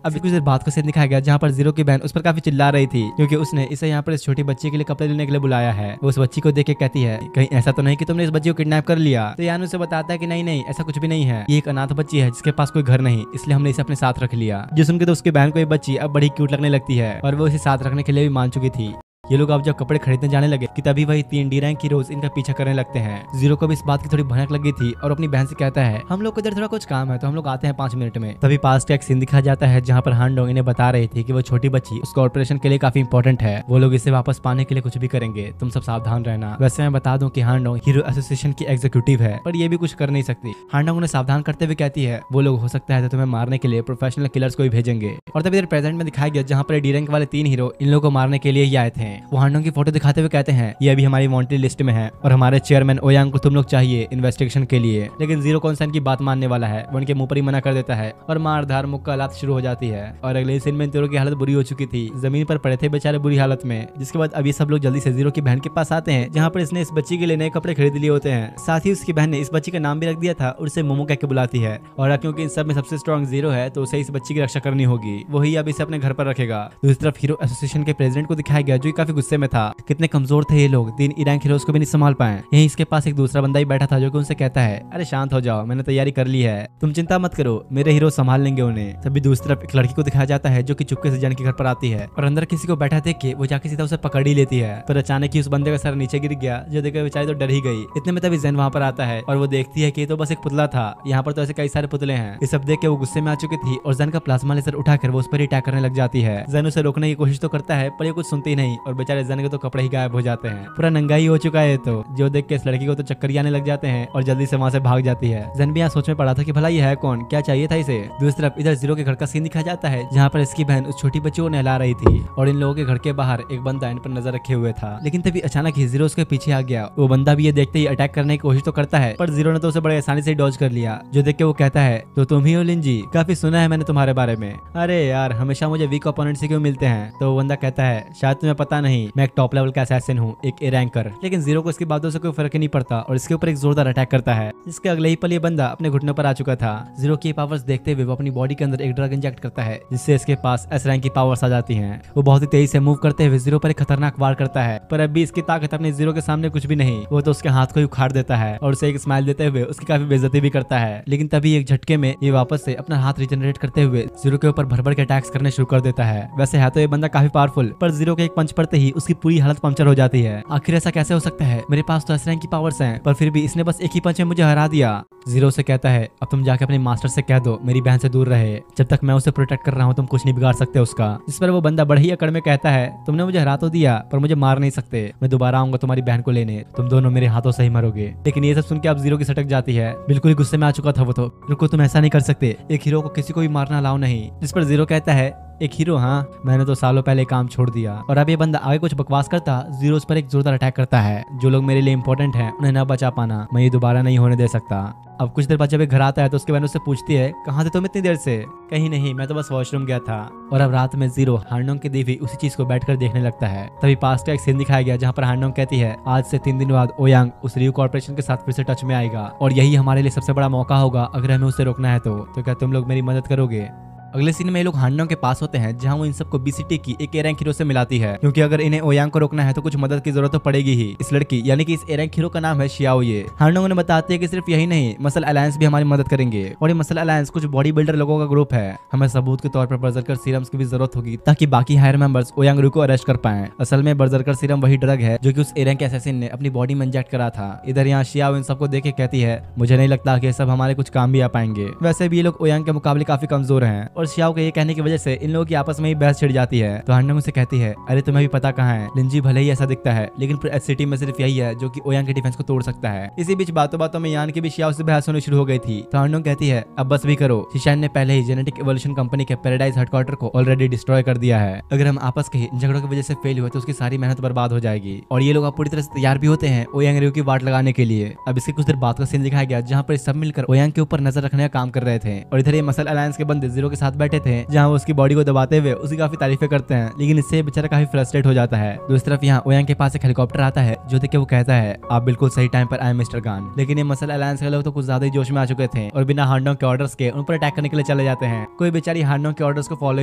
अभी कुछ देर बाद का सीन दिखाया गया, जहाँ पर जीरो की बहन उस पर काफी चिल्ला रही थी, क्योंकि उसने इसे यहाँ पर इस छोटी बच्ची के लिए कपड़े लेने के लिए बुलाया है। वो उस बच्ची को देख के कहती है, कहीं ऐसा तो नहीं कि तुमने इस बच्ची को किडनैप कर लिया। तो यान उसे बताता है कि नहीं नहीं, ऐसा कुछ भी नहीं है, ये एक अनाथ बच्ची है जिसके पास कोई घर नहीं, इसलिए हमने इसे अपने साथ रख लिया। जो सुनकर तो उसकी बहन को ये बच्ची अब बड़ी क्यूट लगने लगती है, और वो इसे साथ रखने के लिए भी मान चुकी थी। ये लोग अब जब कपड़े खरीदने जाने लगे कि तभी वही 3 डी रैंक हीरोज इनका पीछा करने लगते हैं। जीरो को भी इस बात की थोड़ी भनक लगी थी, और अपनी बहन से कहता है, हम लोग को इधर थोड़ा कुछ काम है तो हम लोग आते हैं 5 मिनट में। तभी पास का एक सीन दिखाया जाता है, जहाँ पर हांडोंग इन्हें बता रही थी कि वो छोटी बच्ची उस कॉर्पोरेशन के लिए काफी इंपॉर्टेंट है, वो लोग इसे वापस पाने के लिए कुछ भी करेंगे, तुम सब सावधान रहना। वैसे मैं बता दूं कि हांडोंग हीरो एसोसिएशन की एग्जीक्यूटिव है, पर ये भी कुछ कर नहीं सकती। हांडोंग उन्हें सावधान करते हुए कहती है, वो लोग हो सकता है तो तुम्हें मारने के लिए प्रोफेशनल किलर्स को भी भेजेंगे। और तभी इधर प्रेजेंट में दिखाया गया, जहाँ पर डी रैंक वाले 3 हीरो इन लोगों को मारने के लिए ही आए थे। वो हांडोंग की फोटो दिखाते हुए कहते हैं, ये अभी हमारी वांटेड लिस्ट में है, और हमारे चेयरमैन ओयांग को तुम लोग चाहिए इन्वेस्टिगेशन के लिए। लेकिन जीरो कौन सा इनकी बात मानने वाला है, वो उनके मुंह पर ही मना कर देता है, और मार धार मुक्कालात शुरू हो जाती है। और अगले सीन में इन तीनों की हालत बुरी हो चुकी थी, जमीन पर पड़े थे बेचारे बुरी हालत में। जिसके बाद अभी सब लोग जल्दी से जीरो की बहन के पास आते हैं, जहाँ पर इसने इस बच्ची के लिए नए कपड़े खरीद लिए होते हैं। साथ ही उसकी बहन ने इस बच्ची का नाम भी रख दिया था और उसे मोमो कह के बुलाती है। और अब क्योंकि इन सब में सबसे स्ट्रॉन्ग जीरो है, तो उसे इस बच्ची की रक्षा करनी होगी, वही अब इसे अपने घर पर रखेगा। दूसरी तरफ हीरो एसोसिएशन के प्रेसिडेंट को दिखाया गया, जो काफी गुस्से में था। कितने कमजोर थे ये लोग, 3 रैंक हीरोज को भी नहीं संभाल पाए। यहीं इसके पास एक दूसरा बंदा ही बैठा था, जो कि उनसे कहता है, अरे शांत हो जाओ, मैंने तैयारी कर ली है, तुम चिंता मत करो, मेरे हीरो संभाल लेंगे उन्हें। तभी दूसरी तरफ एक लड़की को दिखाया जाता है, जो कि चुपके से जन के घर पर आती है, और अंदर किसी को बैठा देख के वो जाके सीधा उसे पकड़ ही लेती है। पर अचानक ही उस बंदे का सर नीचे गिर गया, जो देखकर बेचारी तो डर ही गई। इतने में तभी जेन वहां पर आता है, और वो देखती है कि ये तो बस एक पुतला था, यहाँ पर तो ऐसे कई सारे पुतले हैं। ये सब देख के वो गुस्से में आ चुकी थी, और जेन का प्लाज्मा लेजर उठाकर वो उस पर अटैक करने लग जाती है। जेन उसे रोकने की कोशिश तो करता है, पर ये कुछ सुनती नहीं, और बेचारे जेन के तो कपड़े ही गायब हो जाते हैं। पूरा नंगाई हो चुका है, तो जो देख के इस लड़की को तो चक्कर ही आने लग जाते हैं, और जल्दी से वहां से भाग जाती है। जेन भी यहाँ सोच में पड़ा था कि भला ये है कौन, क्या चाहिए था इसे। दूसरी तरफ इधर जीरो के घर का सीन दिखाया जाता है, जहाँ पर इसकी बहन उस छोटी बच्ची को नहला रही थी, और इन लोगों के घर के बाहर एक बंदा इन पर नजर रखे हुए था। लेकिन तभी अचानक ही जीरो उसके पीछे आ गया। वो बंदा भी ये देखते ही अटैक करने की कोशिश तो करता है, पर जीरो ने तो उसे बड़े आसानी से डॉज कर लिया। जो देख के वो कहता है, तो तुम ही हो लिंजी, काफी सुना है मैंने तुम्हारे बारे में। अरे यार, हमेशा मुझे वीक ओपोनेंट से क्यों मिलते हैं। तो वो बंदा कहता है, शायद तुम्हें पता नहीं, मैं एक टॉप लेवल का असैसिन हूँ, एक ए रैंकर। लेकिन जीरो को इसकी बातों से कोई फर्क ही नहीं पड़ता, और इसके ऊपर एक जोरदार अटैक करता है, जिसके अगले ही पल ये बंदा अपने घुटनों पर आ चुका था। जीरो की पावर्स देखते हुए वो अपनी बॉडी के अंदर एक ड्रग इंजेक्ट करता है, जिससे इसके पास एस रैंक की पावर्स आ जाती हैं। वो बहुत ही तेजी से मूव करते हुए जीरो पर एक खतरनाक वार करता है, पर अब भी इसकी ताकत अपने जीरो के सामने कुछ भी नहीं। वो तो उसके हाथ को ही उखाड़ देता है, और उसे एक स्माइल देते हुए उसकी काफी बेइज्जती भी करता है। लेकिन तभी एक झटके में ये वापस से अपना हाथ रिजनरेट करते हुए जीरो के ऊपर भर भर के अटैक्स करने शुरू कर देता है। वैसे है तो ये बंदा काफी पावरफुल, पर जीरो के एक पंच पड़ते ही उसकी पूरी हालत पंक्चर हो जाती है। आखिर ऐसा कैसे हो सकता है, मेरे पास तो एस रैंक की पावर्स हैं, पर फिर भी इसने बस एक ही पंच में मुझे हरा दिया। जीरो से कहता है, अब तुम जाके अपने मास्टर से कह दो मेरी बहन से दूर रहे, जब तक मैं उसे प्रोटेक्ट कर रहा हूँ तुम कुछ नहीं बिगाड़ सकते उसका। जिस पर वो बंदा बड़े ही अकड़ में कहता है, तुमने मुझे हरा तो दिया, पर मुझे मार नहीं सकते, मैं दोबारा आऊंगा तुम्हारी बहन को लेने, तुम दोनों मेरे हाथों से ही मरोगे। लेकिन ये सब सुन के अब जीरो की सटक जाती है, बिल्कुल ही गुस्से में आ चुका था वो तो। रुको, तुम ऐसा नहीं कर सकते, एक हीरो को किसी को भी मारना अलाउ नहीं। जिस पर जीरो कहता है, एक हीरो, हाँ, मैंने तो सालों पहले काम छोड़ दिया। और अब ये बंदा आगे कुछ बकवास करता, जीरो उस पर एक जोरदार अटैक करता है। जो लोग मेरे लिए इंपॉर्टेंट हैं उन्हें न बचा पाना, मैं ये दोबारा नहीं होने दे सकता। अब कुछ देर बाद जब घर आता है तो उसके बहन उससे पूछती है, कहाँ थे तुम इतनी देर से। कहीं नहीं, मैं तो बस वॉशरूम गया था। और अब रात में जीरो हांडोंग की दी हुई उसी चीज को बैठकर देखने लगता है। तभी पास का एक सीन दिखाया गया, जहाँ पर हांडोंग कहती है, आज से 3 दिन बाद ओयांग उस रियो कॉर्पोरेशन के साथ फिर से टच में आएगा, और यही हमारे लिए सबसे बड़ा मौका होगा अगर हमें उसे रोकना है तो क्या तुम लोग मेरी मदद करोगे। अगले सीन में ये लोग हांडोंग के पास होते हैं जहाँ वो इन सबको बीसीटी की एक ए रैंक हीरो से मिलाती है, क्योंकि अगर इन्हें ओयांग को रोकना है तो कुछ मदद की जरूरत तो पड़ेगी ही। इस लड़की यानी कि इस ए रैंक हीरो का नाम है शियाओ ये। हांडोंग उन्हें बताते हैं कि सिर्फ यही नहीं, मसल अलायंस भी हमारी मदद करेंगे और ये मसल अलायंस कुछ बॉडी बिल्डर लोगों का ग्रुप है। हमें सबूत के तौर पर बर्जरकर सीरम्स की भी जरूरत होगी ताकि बाकी हायर मेंबर्स ओयांग रु को अरेस्ट कर पाएं। असल में बर्जरकर सीरम वही ड्रग है जो कि उस ए रैंक असैसिन ने अपनी बॉडी में इंजेक्ट करा था। इधर यहाँ शियाओ इन सबको देख के कहती है, मुझे नहीं लगता कि ये सब हमारे कुछ काम भी आ पाएंगे। वैसे भी ये लोग ओयांग के मुकाबले काफी कमजोर हैं और शियाओ के ये कहने की वजह से इन लोगों की आपस में ही बहस छिड़ जाती है। तो हांडोंग उसे कहती है, अरे तुम्हें भी पता कहाँ है, लिंजी भले ही ऐसा दिखता है लेकिन फिर एससीटी में सिर्फ यही है जो कि ओयांग के डिफेंस को तोड़ सकता है। इसी बीच बातों बातों में यान की भी शियाओ से बहस होनी शुरू हो गई थी। तो हांडोंग कहती है, अब बस भी करो, शिशान ने पहले ही जेनेटिक इवोल्यूशन कंपनी के पैराडाइज हेडक्वार्टर को ऑलरेडी डिस्ट्रॉय कर दिया है। अगर हम आपस के झगड़ों की वजह से फेल हुए तो उसकी सारी मेहनत बर्बाद हो जाएगी। और ये लोग अब पूरी तरह से तैयार भी होते हैं ओयांग रु की वाट लगाने के लिए। अब इसके कुछ देर बाद का सीन दिखाया गया जहाँ पर सब मिलकर ओयांग के ऊपर नजर रखने का काम कर रहे थे और इधर ये मसल अलायंस के बंदे जीरो के साथ बैठे थे जहाँ वो उसकी बॉडी को दबाते हुए उसकी काफी तारीफें करते हैं, लेकिन इससे बेचारा काफी फ्रस्ट्रेट हो जाता है। दूसरी तरफ यहाँ ओयांग के पास एक हेलीकॉप्टर आता है जो देख के वो कहता है, आप बिल्कुल सही टाइम पर आए मिस्टर गान। लेकिन ये मसल अलायंस के लोग तो कुछ ज्यादा ही जोश में आ चुके थे और बिना हांडोंग के ऑर्डर्स के उन पर अटैक करने के लिए चले जाते हैं। कोई बेचारी हांडोंग के ऑर्डर्स को फॉलो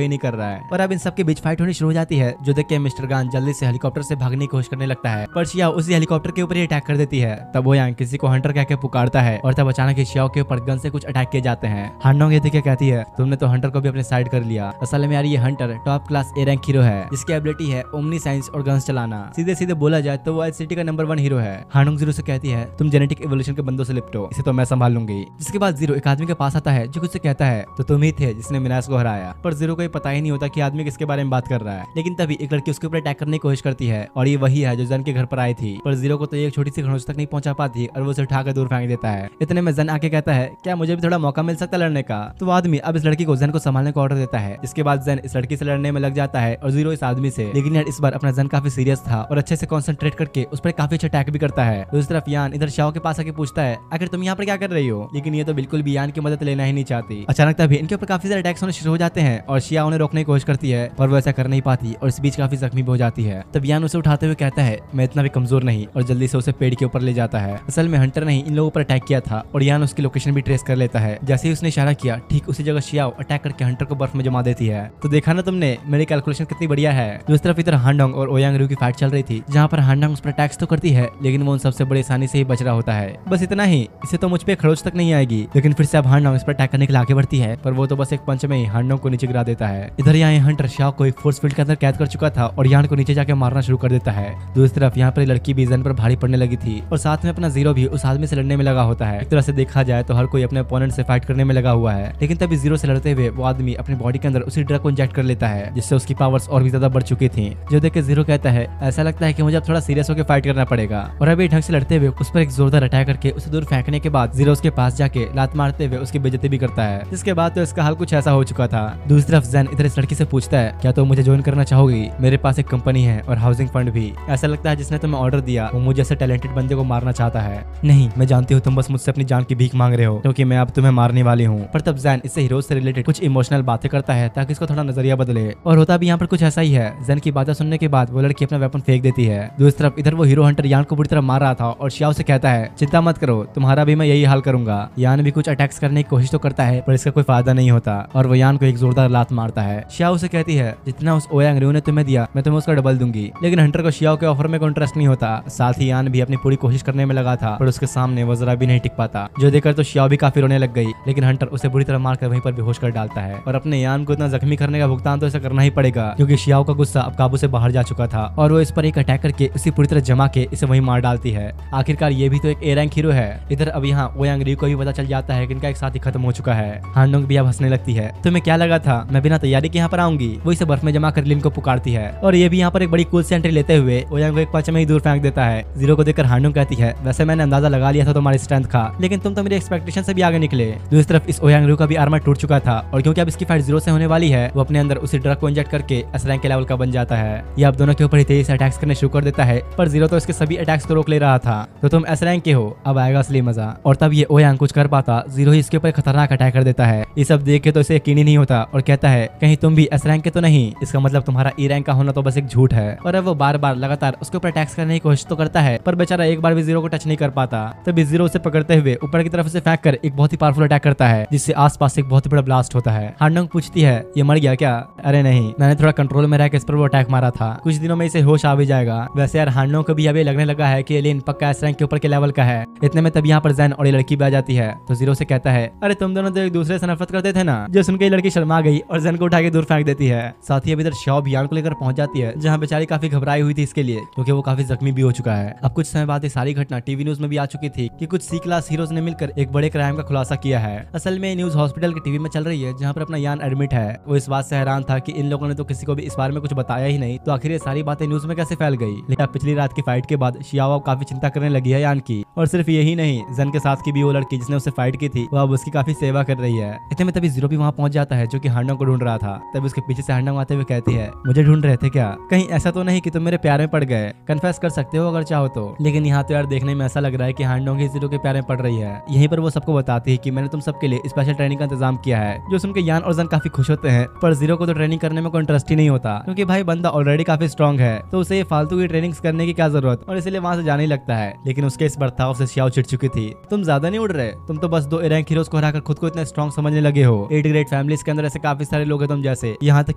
ही नहीं कर रहा है और अब इन सबके बीच फाइट होनी शुरू हो जाती है जो देख के मिस्टर गान जल्दी से हेलीकॉप्टर से भागने की कोशिश करने लगता है, पर शियाओ उसी हेलीकॉप्टर के ऊपर ही अटैक कर देती है। तब ओयांग किसी को हंटर कह के पुकारता है और तब अचानक शियाओ के ऊपर गन से कुछ अटैक किए जाते हैं। हांडोंग ये देख के कहती है, तुमने तो हंटर को भी अपने साइड कर लिया। असल में यार ये Hunter top class A rank hero है जिसकी एबिलिटी है ओमनी साइंस और गन्स चलाना। सीधे सीधे बोला जाए तो वो एससीटी का नंबर 1 हीरो है। हांडोंग जीरो से कहती है, तुम जेनेटिक इवोल्यूशन के बंदों से लिपटो, इसे तो मैं संभाल लूंगी। जिसके बाद जीरो एक आदमी के पास आता है जो कुछ से कहता है, तो तुम ही थे जिसने मिनास को हराया। पर जीरो को ये पता ही नहीं होता कि आदमी किसके बारे में बात कर रहा है। लेकिन तभी एक लड़की उसके ऊपर अटैक करने की कोशिश करती है और ये वही है जो जन के घर पर आई थी। पर जीरो को तो एक छोटी सी खरोंच तक नहीं पहुंचा पाती और वो उसे उठाकर दूर फेंक देता है। इतने में जन आके कहता है, क्या मुझे भी थोड़ा मौका मिल सकता है लड़ने का। तो वो आदमी अब इस लड़की को जन को संभालने का ऑर्डर देता है। इसके बाद जन इस लड़की से लड़ने में लग जाता है और जीरो इस आदमी से। लेकिन यार इस बार अपना जन काफी सीरियस था और अच्छे से कंसंट्रेट करके उस पर काफी अच्छा अटैक भी करता है। दूसरी तरफ यान इधर शियाओ के पास आके पूछता है, आखिर तुम यहाँ पर क्या कर रही हो। लेकिन ये तो बिल्कुल भी यान की मदद लेना ही नहीं चाहती। अचानक तभी इनके ऊपर काफी सारे अटैक्स होने शुरू हो जाते हैं और शियाओ उन्हें रोकने की कोशिश करती है पर वो ऐसा कर नहीं पाती और इस बीच काफी जख्मी भी हो जाती है। तब यान उसे उठाते हुए कहता है, मैं इतना भी कमजोर नहीं, और जल्दी से उसे पेड़ के ऊपर ले जाता है। असल में हंटर ने ही इन लोगों पर अटैक किया था और यान उसकी लोकेशन भी ट्रेस कर लेता है। जैसे ही उसने इशारा किया ठीक उसी जगह शियाओ अटैक करके हंटर को बर्फ में जमा देती है। तो देखा ना तुमने मेरी कैलकुलेशन कितनी बढ़िया है। दूसरी तरफ इधर हांडोंग और ओयांग रु की फाइट चल रही थी जहाँ पर हांडोंग उस पर अटैक्स तो करती है लेकिन वो उन सबसे बड़ी आसानी से ही बच रहा होता है। बस इतना ही, इसे तो मुझ पे खरोच तक नहीं आएगी। लेकिन फिर से अब हांडोंग इस पर अटैक करने के लिए आगे बढ़ती है पर वो तो बस एक पंच में ही हांडोंग को नीचे गिरा देता है। इधर यहाँ हंटर शियाओ को एक फोर्स फील्ड के अंदर कैद कर चुका था और यान को नीचे जाके मारना शुरू कर देता है। दूसरी तरफ यहाँ पर लड़की भी जन पर भारी पड़ने लगी थी और साथ में अपना जीरो भी उस आदमी से लड़ने में लगा होता है। एक तरह से देखा जाए तो हर कोई अपने ओपोनेंट से फाइट करने में लगा हुआ है। लेकिन तभी जीरो से लड़ते हुए वो आदमी अपनी बॉडी के अंदर उसी ड्रग को इंजेक्ट कर लेता है जिससे उसकी पावर्स और भी ज्यादा बढ़ चुकी थी। जो देख के जीरो कहता है, ऐसा लगता है कि मुझे अब थोड़ा सीरियस होकर फाइट करना पड़ेगा। और अभी ढंग से लड़ते हुए उस पर एक जोरदार अटैक करके उसे दूर फेंकने के बाद जीरो उसके पास जाके लात मारते हुए उसकी बेइज्जती भी करता है। जिसके बाद तो इसका हाल कुछ ऐसा हो चुका था। दूसरी तरफ जैन इधर इस लड़की से पूछता है, क्या तुम मुझे ज्वाइन करना चाहोगी। मेरे पास एक कंपनी है और हाउसिंग फंड भी। ऐसा लगता है जिसने तुम्हें ऑर्डर दिया वो मुझे जैसे टैलेंटेड बंदे को मारना चाहता है। नहीं, मैं जानती हूँ तुम बस मुझसे अपनी जान की भीख मांग रहे हो क्योंकि मैं अब तुम्हें मारने वाली हूँ। पर तब जैन इससे हीरोज से रिलेटेड कुछ इमोशनल बातें करता है ताकि इसको थोड़ा नजरिया बदले और होता भी यहाँ पर कुछ ऐसा ही है। जैन की बातें सुनने के बाद वो लड़की अपना वेपन फेंक देती है। दूसरी तरफ इधर वो हीरो हंटर यान को बुरी तरह मार रहा था और शियाओ से कहता है, चिंता मत करो, तुम्हारा भी मैं यही हाल करूंगा। यान भी कुछ अटैक्स करने की कोशिश तो करता है पर इसका कोई फायदा नहीं होता और वो यान को एक जोरदार लात मारता है। शियाओ से कहती है, जितना उस ओयांग रु ने तुम्हें दिया मैं तुम्हें उसका डबल दूंगी। लेकिन हंटर को शियाओ के ऑफर में कोई इंटरेस्ट नहीं होता। साथ ही यान भी अपनी पूरी कोशिश करने में लगा था पर उसके सामने वो जरा भी नहीं टिक पाता। जो देखकर तो शियाओ भी काफी रोने लग गई। लेकिन हंटर उसे बुरी तरह मारकर वहीं पर बेहोश कर डालता है और अपने यान को इतना जख्मी करने का भुगतान तो ऐसा करना ही पड़ेगा क्योंकि शियाओ का गुस्सा अब काबू से बाहर जा चुका था और वो इस पर एक अटैक करके उसे पूरी तरह जमा के इसे वहीं मार डालती है। आखिरकार ये भी तो एक ए रैंक हीरो है। इधर अब यहाँ ओयांग रु को भी पता चल जाता है कि इनका एक साथी खत्म हो चुका है। हांडोंग भी अब हंसने लगती है, तुम्हें क्या लगा था मैं बिना तैयारी के यहाँ पर आऊंगी। वो इसे बर्फ में जमा कर लिन को पुकारती है और ये भी यहाँ पर एक बड़ी कूल से एंट्री लेते हुए ओयांग को एक पंच में ही दूर फेंक देता है। जीरो को देखकर हांडोंग कहती है, वैसे मैंने अंदाजा लगा लिया था तुम्हारी स्ट्रेंथ का, लेकिन तुम तो मेरी एक्सपेक्टेशन से भी आगे निकले। दूसरी तरफ इस ओयांग रु का भी आर्मर टूट चुका था और क्योंकि अब इसकी फाइट जीरो से होने वाली है वो अपने अंदर उसी ड्रग को इंजेक्ट करके एस रैंक के लेवल का बन जाता है। ये अब दोनों के ऊपर ही तेजी से अटैक्स करने शुरू कर देता है पर जीरो तो इसके सभी अटैक्स को रोक ले रहा था। तो तुम एस रैंक के हो, अब आएगा असली मजा। और तब ये ओयांग कुछ कर पाता, जीरो ही इसके ऊपर खतरनाक अटैक कर देता है। ये सब देख के तो इसे यकीन ही नहीं होता और कहता है, कहीं तुम भी एस रैंक के तो नहीं। इसका मतलब तुम्हारा ई रैंक का होना तो बस एक झूठ है। और अब वो बार बार लगातार उसके ऊपर अटैक्स करने की कोशिश तो करता है पर बेचारा एक बार भी जीरो को टच नहीं कर पाता। तभी जीरो उसे पकड़ते हुए ऊपर की तरफ से फेंक कर एक बहुत ही पावरफुल अटैक करता है जिससे आसपास एक बहुत ही बड़ा ब्लास्ट होता है। है। हांडोंग पूछती है ये मर गया क्या? अरे नहीं, मैंने थोड़ा कंट्रोल में रह के इस पर वो अटैक मारा था, कुछ दिनों में इसे होश आ भी जाएगा। वैसे यार हांडोंग को भी अभी लगने लगा है कि एलियन पक्का एस रैंक के ऊपर के लेवल का है। इतने में तब यहाँ पर जैन और ये लड़की भी आ जाती है तो जीरो से कहता है अरे तुम दोनों तो एक दूसरे से नफरत करते थे ना। जो सुनकर लड़की शर्मा गई और जैन को उठा के दूर फेंक देती है। साथ ही अभी इधर शाओ बियान को लेकर पहुंच जाती है जहाँ बेचारी काफी घबराई हुई थी इसके लिए, क्योंकि वो काफी जख्मी भी हो चुका है। अब कुछ समय बाद ये सारी घटना टीवी न्यूज में भी आ चुकी थी कि कुछ सी क्लास हीरोज ने मिलकर एक बड़े क्राइम का खुलासा किया है। असल में न्यूज हॉस्पिटल की टीवी में चल रही है जहाँ पर अपना यान एडमिट है। वो इस बात से हैरान था कि इन लोगों ने तो किसी को भी इस बारे में कुछ बताया ही नहीं, तो आखिर ये सारी बातें न्यूज में कैसे फैल गई। लेकिन पिछली रात की फाइट के बाद शियाओ काफी चिंता करने लगी है यान की, और सिर्फ यही नहीं, जन के साथ की भी वो लड़की जिसने उससे फाइट की थी वो अब उसकी काफी सेवा कर रही है। इतने में तभी जीरो भी वहाँ पहुंच जाता है जो कि हांडोंग को ढूंढ रहा था। तभी उसके पीछे से हांडोंग आते हुए कहती है मुझे ढूंढ रहे थे क्या? कहीं ऐसा तो नहीं कि तुम मेरे प्यार में पड़ गए? कन्फेस कर सकते हो अगर चाहो तो। लेकिन यहाँ तो यार देखने में ऐसा लग रहा है कि हांडोंग ही जीरो के प्यार में पड़ रही है। यहीं पर वो सबको बताती है कि मैंने तुम सबके लिए स्पेशल ट्रेनिंग का इंतजाम किया है। जो सुनकर यान और जन काफी खुश होते हैं, पर जीरो को तो ट्रेनिंग करने में कोई इंटरेस्ट ही नहीं होता, क्योंकि भाई बंदा ऑलरेडी काफी स्ट्रॉन्ग है तो उसे ये फालतू की ट्रेनिंग करने की क्या जरूरत, और इसलिए वहां से जाने लगता है। लेकिन उसके इस बर्ताव से शियाओ चिढ़ चुकी थी। तुम ज्यादा नहीं उड़ रहे, तुम तो बस 2 रैंक हीरोज को हराकर खुद को इतना स्ट्रॉन्ग समझने लगे हो। 8 ग्रेट फैमिलीज के अंदर ऐसे काफी सारे लोग हैं तुम जैसे, यहाँ तक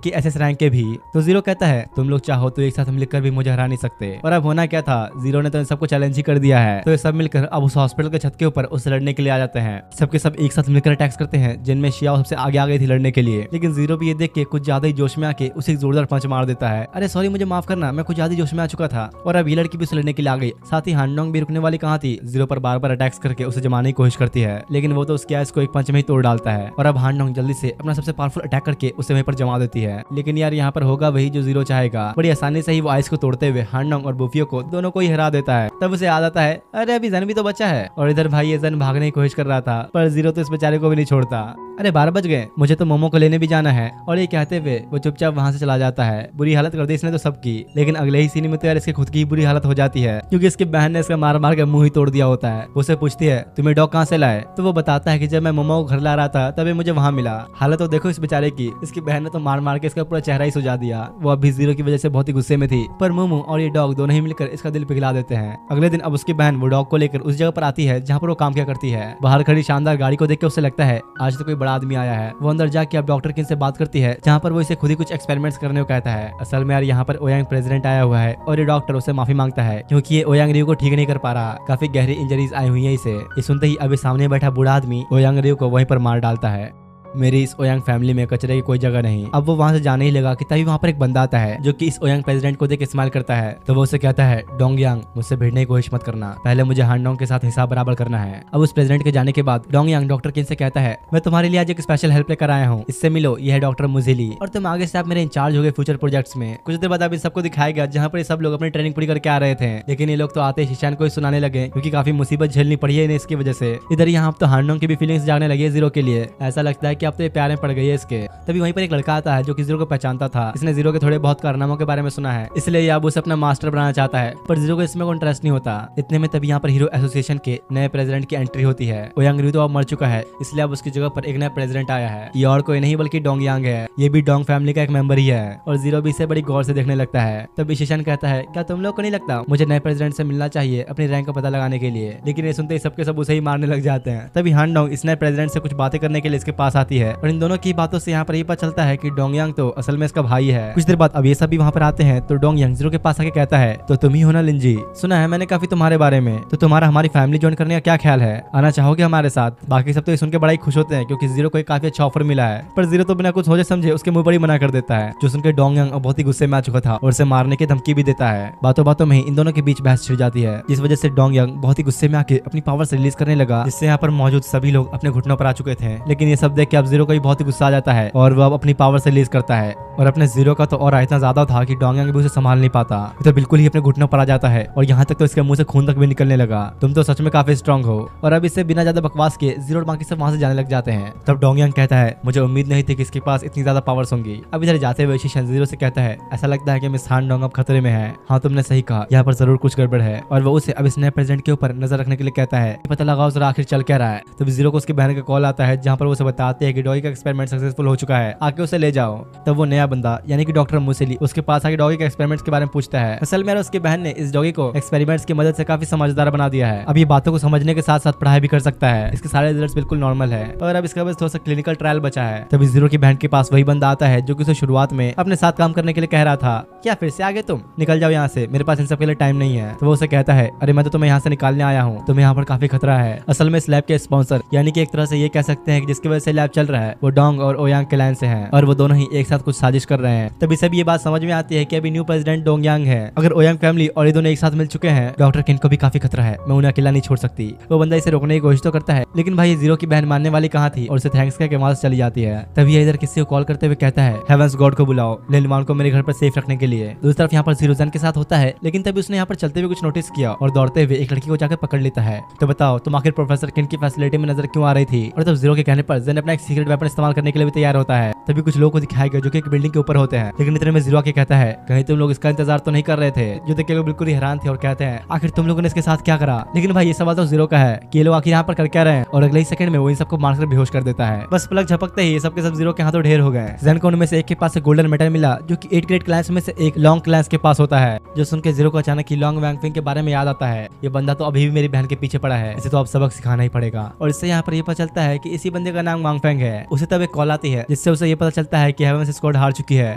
कि एसएस रैंक के भी। तो जीरो कहता है तुम लोग चाहो तो एक साथ मिलकर भी मुझे हरा नहीं सकते। और अब होना क्या था, जीरो ने तो इन सबको चैलेंज ही कर दिया है। तो ये सब मिलकर अब उस हॉस्पिटल के छत के ऊपर उससे लड़ने के लिए आ जाते हैं। सबके सब एक साथ मिलकर अटैक्स करते हैं, जिनमें शियाओ सबसे आगे आ गई थी लड़ने के लिए। लेकिन जीरो भी ये देख के कुछ ज्यादा ही जोश में आके उसे एक जोरदार पंच मार देता है। अरे सॉरी मुझे माफ करना, मैं कुछ ज्यादा जोश में आ चुका था। और अब ये लड़की भी उसे लड़ने के लिए आ गई। साथ ही हांडोंग भी रुकने वाली कहाँ थी, जीरो पर बार बार अटैक्स करके उसे जमाने की कोशिश करती है। लेकिन वो तो उसके आइस को एक पंच में ही तोड़ डालता है। और अब हांडोंग जल्दी से अपना सबसे पावरफुल अटैक करके उसे वहीं पर जमा देती है। लेकिन यार यहाँ पर होगा वही जो जीरो चाहेगा। बड़ी आसानी से ही वो आइस को तोड़ते हुए हांडोंग और बुफियो को दोनों को ही हरा देता है। तब उसे याद आता है अरे अभी जन भी तो बचा है। और इधर भाई ये जन भागने की कोशिश कर रहा था, पर जीरो तो इस बेचारे को भी नहीं छोड़ता। अरे 12 बज गए, मुझे तो मोमो को लेने भी जाना है। और ये कहते हुए वो चुपचाप वहाँ से चला जाता है। बुरी हालत कर दी इसने तो सबकी। लेकिन अगले ही सीन में तो यार इसके खुद की बुरी हालत हो जाती है, क्योंकि इसकी बहन ने इसका मार मार के मुंह ही तोड़ दिया होता है। उसे पूछती है तुम्हें डॉग कहाँ से लाए? तो वो बताता है कि जब मैं मोमो को घर ला रहा था तभी मुझे वहाँ मिला। हालत तो देखो इस बेचारे की, इसकी बहन ने तो मार मार के इसका पूरा चेहरा ही सुझा दिया। वो अभी जीरो की वजह से बहुत ही गुस्से में थी, पर मोमो और ये डॉग दोनों ही मिलकर इसका दिल पिघला देते हैं। अगले दिन अब उसकी बहन वो डॉग को लेकर उस जगह पर आती है जहाँ पर वो काम किया करती है। बाहर खड़ी शानदार गाड़ी को देख के उसे लगता है आज तो कोई बड़ा आदमी आया है। वो अंदर जाके अब डॉक्टर किन से बात करती है, जहाँ पर वो इसे खुद ही कुछ एक्सपेरिमेंट्स करने को कहता है। असल में यार यहाँ पर ओयांग प्रेसिडेंट आया हुआ है और ये डॉक्टर उसे माफी मांगता है, क्योंकि ये ओयांग रियो को ठीक नहीं कर पा रहा। काफी गहरी इंजरीज आई हुई है इसे। ये सुनते ही अभी सामने बैठा बूढ़ा आदमी ओयांग रियो को वहीं पर मार डालता है। मेरी इस ओयांग फैमिली में कचरे की कोई जगह नहीं। अब वो वहां से जाने ही लगा कि तभी वहां पर एक बंदा आता है जो कि इस ओयांग प्रेसिडेंट को देख इस्तेमाल करता है। तो वो उसे कहता है डोंगयांग मुझसे भिड़ने की कोशिश मत करना, पहले मुझे हांडोंग के साथ हिसाब बराबर करना है। अब उस प्रेसिडेंट के जाने के बाद डोंगयांग डॉक्टर किन से कहता है मैं तुम्हारे लिए आज एक स्पेशल हेल्प लेकर आया हूँ, इससे मिलो, यह है डॉक्टर मुझेली और तुम आगे से आप मेरे इंचार्ज हो गए फ्यूचर प्रोजेक्ट्स में। कुछ देर बाद अभी सबको दिखाया गया जहाँ पर सब लोग अपनी ट्रेनिंग पूरी करके आ रहे थे। लेकिन ये लोग तो आते शीशान को ही सुनाने लगे, क्योंकि काफी मुसीबत झेलनी पड़ी है इन्हें इसकी वजह से। इधर यहाँ तो हांडोंग की भी फीलिंग्स जागने लगी जीरो के लिए। ऐसा लगता है कि अब तो ये प्यार में पड़ गई है इसके। तभी वहीं पर एक लड़का आता है जो कि जीरो को पहचानता था। इसने जीरो के थोड़े बहुत कारनामों के बारे में सुना है, इसलिए ये अब उसे अपना मास्टर बनाना चाहता है, पर जीरो को इसमें कोई इंटरेस्ट नहीं होता। इतने में तभी यहाँ पर हीरो एसोसिएशन के नए प्रेसिडेंट की एंट्री होती है। ओयांग रियो तो अब मर चुका है, इसलिए अब उसकी जगह पर एक नया प्रेसिडेंट आया है। ये और कोई नहीं बल्कि डोंगयांग है। ये भी डोंग फैमिली का एक मेंबर ही है और जीरो भी इसे बड़ी गौर से देखने लगता है। तब शीशान कहता है क्या तुम लोग को नहीं लगता मुझे नए प्रेसिडेंट से मिलना चाहिए अपनी रैंक का पता लगाने के लिए? लेकिन ये सुनते ही सबके सब उसे ही मारने लग जाते हैं। तभी हांडोंग इस नए प्रेसिडेंट से कुछ बातें करने के लिए इसके पास आती है और इन दोनों की बातों से यहाँ पर ये पता चलता है कि डोंगयांग तो असल में इसका भाई है। कुछ देर बाद अब ये सब भी वहाँ पर आते हैं तो डोंगयांग जीरो के पास आके कहता है तो तुम ही हो ना लिंजी, सुना है मैंने काफी तुम्हारे बारे में, तो तुम्हारा हमारी फैमिली ज्वाइन करने का क्या ख्याल है, आना चाहोगे हमारे साथ? बाकी सब तो सुन के बड़ा ही खुश होते हैं क्योंकि जीरो को एक काफी अच्छा ऑफर मिला है, पर जीरो तो बिना कुछ सोचे समझे उसके मुंह पर ही मना कर देता है। जो सुनकर डोंगयांग बहुत ही गुस्से में आ चुका था और उसे मारने की धमकी भी देता है। बातों बातों में इन दोनों के बीच बहस छिड़ जाती है, जिस वजह से डोंगयांग बहुत ही गुस्से में आके अपनी पावर रिलीज करने लगा, जिससे यहाँ पर मौजूद सभी लोग अपने घुटनों पर आ चुके थे। लेकिन ये सब देख के अब जीरो को भी बहुत ही गुस्सा आ जाता है और वो अब अपनी पावर से रिलीज करता है। और अपने जीरो का तो और इतना ज्यादा था कि डोंगयांग भी उसे संभाल नहीं पाता, तो बिल्कुल ही अपने घुटनों पर आ जाता है और यहाँ तक तो इसके मुंह से खून तक भी निकलने लगा। तुम तो सच में काफी स्ट्रांग हो। और अब इससे बिना ज्यादा बकवास के जीरो और बाकी सब वहां से जाने लग जाते हैं। तब डोंगयांग कहता है मुझे उम्मीद नहीं थी कि इसके पास इतनी ज्यादा पावर्स होंगी। अब इधर जाते हुए शीशान जीरो से कहता है ऐसा लगता है कि मिस हांडोंग अब खतरे में है। हाँ तुमने सही कहा, यहाँ पर जरूर कुछ गड़बड़ है। और वो उसे अब इस नए प्रेसिडेंट के ऊपर नजर रखने के लिए कहता है, पता लगाओ जरा आखिर चल क्या रहा है। तब जीरो को उसकी बहन का कॉल आता है जहाँ पर वो उसे बताते हैं कि डॉगी का एक्सपेरिमेंट सक्सेसफुल हो चुका है, आके उसे ले जाओ। तब वो नया बंदा यानी कि डॉक्टर मुसेली उसके पास आके डॉगी के एक्सपेरिमेंट्स के बारे में पूछता है। असल में उसकी बहन ने इस डॉगी को एक्सपेरिमेंट्स की मदद से काफी समझदार बना दिया है। अब ये बातों को समझने के साथ साथ पढ़ाई भी कर सकता है। इसके सारे रिजल्ट्स बिल्कुल नॉर्मल है और अब इसका बस थोड़ा सा क्लिनिकल ट्रायल बचा है। तभी जीरो की बहन के पास वही बंदा आता है जो कि उसे शुरुआत में अपने साथ काम करने के लिए कह रहा था। क्या फिर से आगे तुम निकल जाओ यहाँ से, मेरे पास इन सब के लिए टाइम नहीं है। तो वो उसे कहता है, अरे मैं तो तुम्हें यहाँ से निकालने आया हूँ, तुम्हें यहाँ पर काफी खतरा है। असल में इस लैब के स्पॉन्सर यानी कि एक तरह से ये कह सकते हैं कि जिसकी वजह से लैब चल रहा है वो डोंग और ओयांग के लाइन से हैं और वो दोनों ही एक साथ कुछ साजिश कर रहे हैं। तभी सभी ये बात समझ में आती है कि अभी न्यू प्रेसिडेंट डोंग यांग है। अगर ओयांग फैमिली और ये दोनों एक साथ मिल चुके हैं, डॉक्टर किन को भी काफी खतरा है, मैं उन्हें अकेला नहीं छोड़ सकती। वो बंदा इसे रोकने की कोशिश तो करता है, लेकिन भाई जीरो की बहन मानने वाली कहाँ थी और उसे थैंक्स कह के वहां से चली जाती है। तभी ये इधर किसी को कॉल करते हुए कहता है, हेवेंस गॉड को बुलाओ लिनवान को मेरे घर पर सेफ रखने के लिए। दूसरी तरफ यहाँ पर जीरो जन के साथ होता है, लेकिन तभी उसने यहाँ पर चलते हुए कुछ नोटिस किया और दौड़ते हुए एक लड़की को जाकर पकड़ लेता है। तो बताओ तुम आखिर प्रोफेसर किन की फैसिलिटी में नजर क्यों आ रही थी? और तब जीरो के कहने पर जन अपना एक सीक्रेट वेपन इस्तेमाल करने के लिए भी तैयार होता है। तभी कुछ लोगों को दिखाया गया जो कि एक बिल्डिंग के ऊपर होते हैं, लेकिन इतने में जीरो आके कहता है, कहीं तुम लोग इसका इंतजार तो नहीं कर रहे थे? जो देख के लोग बिल्कुल ही हैरान थे और कहते हैं, आखिर तुम लोगों ने इसके साथ क्या करा? लेकिन भाई ये सवाल तो जीरो का है कि ये लोग आखिर यहाँ पर कर क्या रहे हैं, और अगले ही सेकंड में वो इन सबको मारकर बेहोश कर देता है। बस पलक झपकते ही ये सब के सब जीरो के हाथों ढेर हो गए। जैन को उनमें से एक के पास गोल्डन मेडल मिला जो कि 8 ग्रेड क्लास में से एक लॉन्ग क्लास के पास होता है, जो सुन के जीरो को अचानक ही लॉन्ग वैंगफिंग के बारे में याद आता है। ये बंदा तो अभी भी मेरी बहन के पीछे पड़ा है, इसे तो अब सबक सिखाना ही पड़ेगा। और इससे यहाँ पर ये पता चलता है कि इसी बंदे का नाम वांगफेंग है। उसे तब एक कॉल आती है जिससे उसे ये पता चलता है कि हेवेंस स्क्वाड हार चुकी है